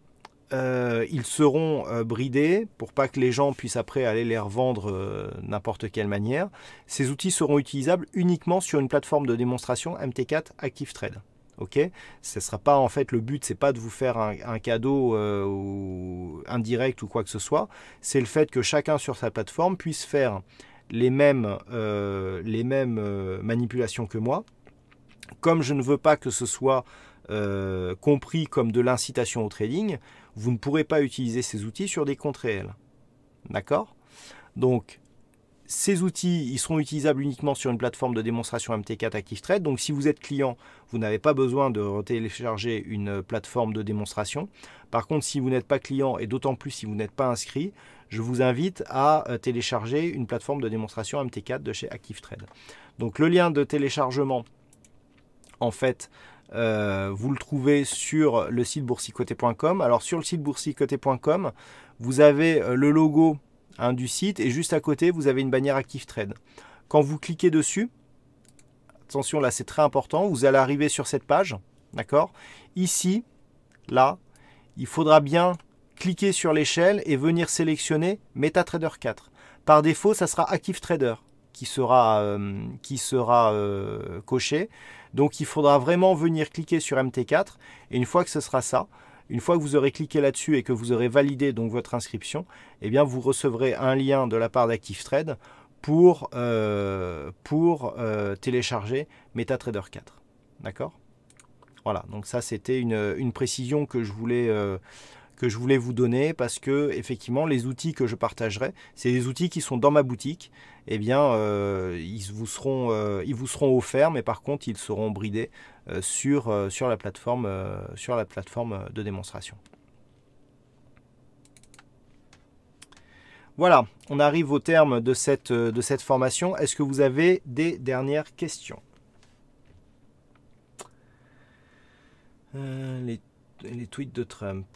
Speaker 1: ils seront bridés pour pas que les gens puissent après aller les revendre n'importe quelle manière. Ces outils seront utilisables uniquement sur une plateforme de démonstration MT4 ActiveTrade. Ok, ce sera pas en fait le but, c'est pas de vous faire un cadeau ou indirect ou quoi que ce soit. C'est le fait que chacun sur sa plateforme puisse faire les mêmes manipulations que moi. Comme je ne veux pas que ce soit compris comme de l'incitation au trading, vous ne pourrez pas utiliser ces outils sur des comptes réels. D'accord? Donc, ces outils, ils seront utilisables uniquement sur une plateforme de démonstration MT4 ActiveTrade. Donc, si vous êtes client, vous n'avez pas besoin de télécharger une plateforme de démonstration. Par contre, si vous n'êtes pas client, et d'autant plus si vous n'êtes pas inscrit, je vous invite à télécharger une plateforme de démonstration MT4 de chez ActiveTrade. Donc, le lien de téléchargement, en fait, vous le trouvez sur le site boursicoté.com. Alors, sur le site boursicoté.com, vous avez le logo du site et juste à côté vous avez une bannière ActiveTrade. Quand vous cliquez dessus, attention là c'est très important, vous allez arriver sur cette page, d'accord? Ici, là, il faudra bien cliquer sur l'échelle et venir sélectionner MetaTrader 4. Par défaut, ça sera ActiveTrader qui sera coché. Donc il faudra vraiment venir cliquer sur MT4 et une fois que ce sera ça, une fois que vous aurez cliqué là-dessus et que vous aurez validé donc votre inscription, eh bien vous recevrez un lien de la part d'ActiveTrade pour télécharger MetaTrader 4. D'accord? Voilà, donc ça c'était une précision que je voulais vous donner parce que effectivement les outils que je partagerai, c'est des outils qui sont dans ma boutique. Eh bien, ils vous seront offerts, mais par contre ils seront bridés sur la plateforme de démonstration. Voilà, on arrive au terme de cette formation. Est-ce que vous avez des dernières questions? Les tweets de Trump,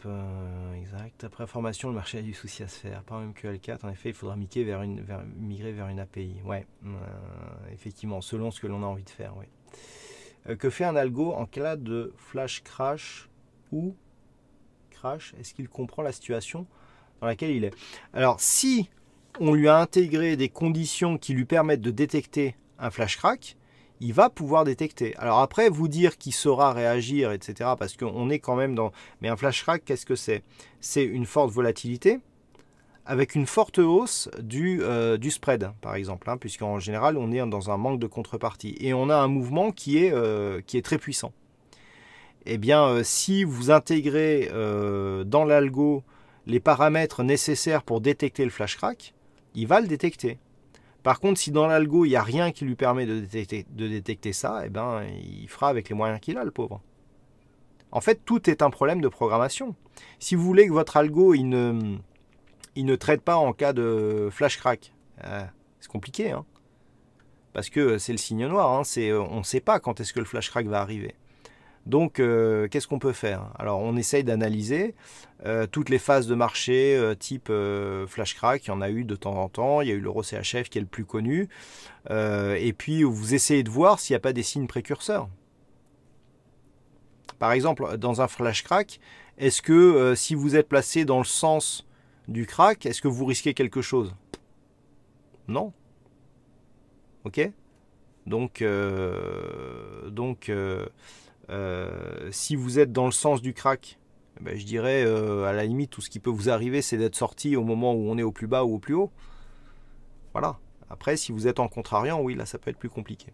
Speaker 1: exact. Après formation, le marché a du souci à se faire. Pas même que L4, en effet, il faudra migrer vers une API. Ouais, effectivement, selon ce que l'on a envie de faire. Ouais. Que fait un algo en cas de flash crash ou crash? Est-ce qu'il comprend la situation dans laquelle il est? Alors, si on lui a intégré des conditions qui lui permettent de détecter un flash crack, il va pouvoir détecter. Alors après, vous dire qu'il saura réagir, etc., parce qu'on est quand même dans... Mais un flash crack, qu'est-ce que c'est? C'est une forte volatilité avec une forte hausse du spread, par exemple, hein, puisqu'en général, on est dans un manque de contrepartie. Et on a un mouvement qui est très puissant. Eh bien, si vous intégrez dans l'algo les paramètres nécessaires pour détecter le flash crack, il va le détecter. Par contre, si dans l'algo, il n'y a rien qui lui permet de détecter ça, eh ben, il fera avec les moyens qu'il a, le pauvre. En fait, tout est un problème de programmation. Si vous voulez que votre algo, il ne traite pas en cas de flash crack, c'est compliqué, hein, parce que c'est le signe noir, hein, on ne sait pas quand est-ce que le flash crack va arriver. Donc, qu'est-ce qu'on peut faire? Alors, on essaye d'analyser toutes les phases de marché type flash crack. Il y en a eu de temps en temps. Il y a eu l'euro CHF qui est le plus connu. Et puis, vous essayez de voir s'il n'y a pas des signes précurseurs. Par exemple, dans un flash crack, est-ce que si vous êtes placé dans le sens du crack, est-ce que vous risquez quelque chose? Non. Ok? Donc si vous êtes dans le sens du crack, ben, je dirais à la limite tout ce qui peut vous arriver c'est d'être sorti au moment où on est au plus bas ou au plus haut. Voilà. Après si vous êtes en contrariant, oui là ça peut être plus compliqué.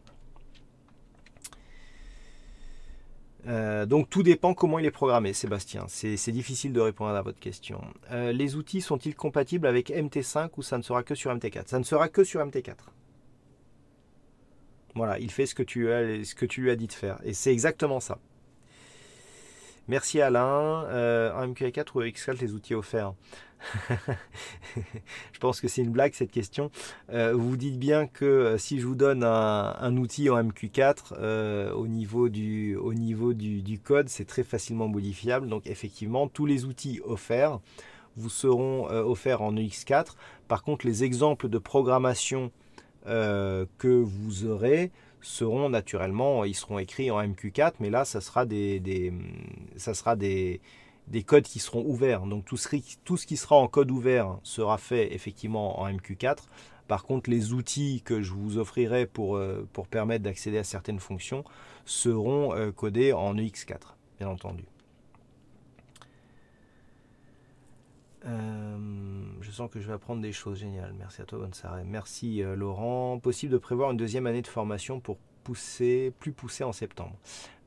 Speaker 1: Donc tout dépend comment il est programmé, Sébastien. C'est difficile de répondre à votre question. Les outils sont-ils compatibles avec MT5 ou ça ne sera que sur MT4? Ça ne sera que sur MT4. Voilà, il fait ce que tu lui as dit de faire. Et c'est exactement ça. Merci Alain. En MQA4 ou Xcalc les outils offerts? Je pense que c'est une blague cette question. Vous dites bien que si je vous donne un outil en MQ4, au niveau du code, c'est très facilement modifiable. Donc effectivement, tous les outils offerts vous seront offerts en X4. Par contre, les exemples de programmation que vous aurez seront naturellement, ils seront écrits en MQ4, mais là, ça sera des codes qui seront ouverts. Donc tout ce qui sera en code ouvert sera fait effectivement en MQ4. Par contre, les outils que je vous offrirai pour permettre d'accéder à certaines fonctions seront codés en EX4, bien entendu. Je sens que je vais apprendre des choses géniales. Merci à toi, bonne soirée. Merci Laurent. Possible de prévoir une deuxième année de formation pour plus pousser en septembre.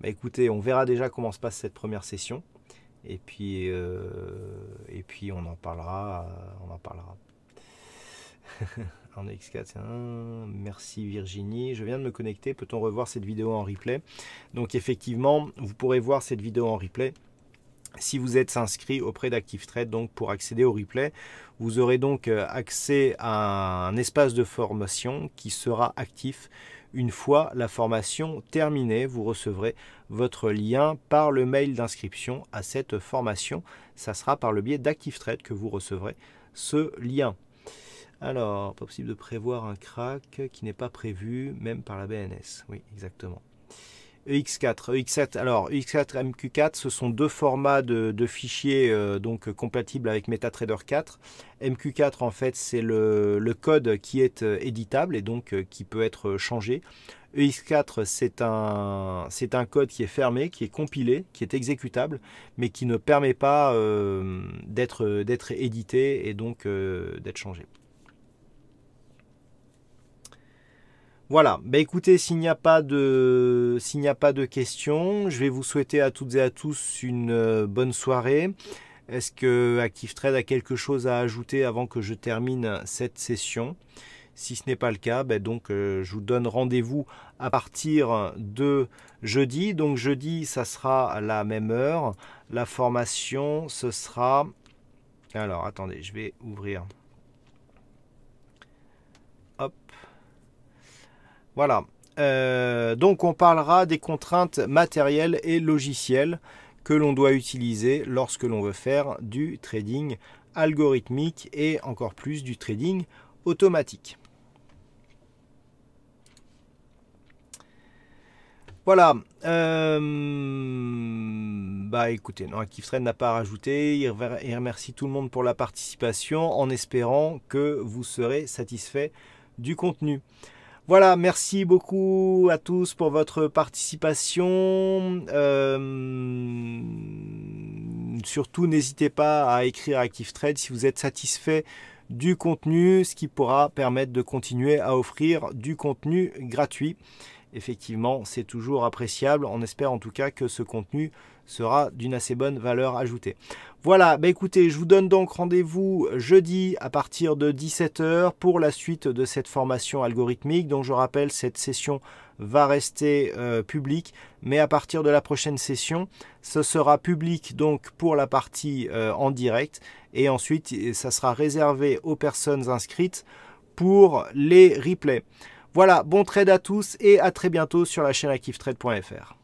Speaker 1: Bah, écoutez, on verra déjà comment se passe cette première session. Et puis on en parlera. En X4, merci Virginie. Je viens de me connecter. Peut-on revoir cette vidéo en replay? Donc effectivement, vous pourrez voir cette vidéo en replay si vous êtes inscrit auprès d'ActiveTrade. Donc pour accéder au replay, vous aurez donc accès à un espace de formation qui sera actif une fois la formation terminée. Vous recevrez votre lien par le mail d'inscription à cette formation. Ça sera par le biais d'ActiveTrade que vous recevrez ce lien. Alors, pas possible de prévoir un crack qui n'est pas prévu, même par la BNS. Oui, exactement. EX4, alors EX4 MQ4, ce sont deux formats de fichiers donc compatibles avec MetaTrader 4. MQ4, en fait, c'est le code qui est éditable et donc qui peut être changé. EX4, c'est un code qui est fermé, qui est compilé, qui est exécutable, mais qui ne permet pas d'être édité et donc d'être changé. Voilà, bah écoutez, s'il n'y a pas de questions, je vais vous souhaiter à toutes et à tous une bonne soirée. Est-ce que ActiveTrade a quelque chose à ajouter avant que je termine cette session? Si ce n'est pas le cas, bah donc je vous donne rendez-vous à partir de jeudi. Donc jeudi, ça sera à la même heure. La formation, ce sera... Alors, attendez, je vais ouvrir. Hop. Voilà, donc on parlera des contraintes matérielles et logicielles que l'on doit utiliser lorsque l'on veut faire du trading algorithmique et encore plus du trading automatique. Voilà, bah écoutez, non, ActiveTrade n'a pas à rajouter, il remercie tout le monde pour la participation en espérant que vous serez satisfait du contenu. Voilà, merci beaucoup à tous pour votre participation. Surtout, n'hésitez pas à écrire à ActiveTrade si vous êtes satisfait du contenu, ce qui pourra permettre de continuer à offrir du contenu gratuit. Effectivement, c'est toujours appréciable. On espère en tout cas que ce contenu sera d'une assez bonne valeur ajoutée. Voilà, bah écoutez, je vous donne donc rendez-vous jeudi à partir de 17 h pour la suite de cette formation algorithmique. Donc je rappelle, cette session va rester publique, mais à partir de la prochaine session, ce sera public donc pour la partie en direct, et ensuite ça sera réservé aux personnes inscrites pour les replays. Voilà, bon trade à tous et à très bientôt sur la chaîne activetrade.fr.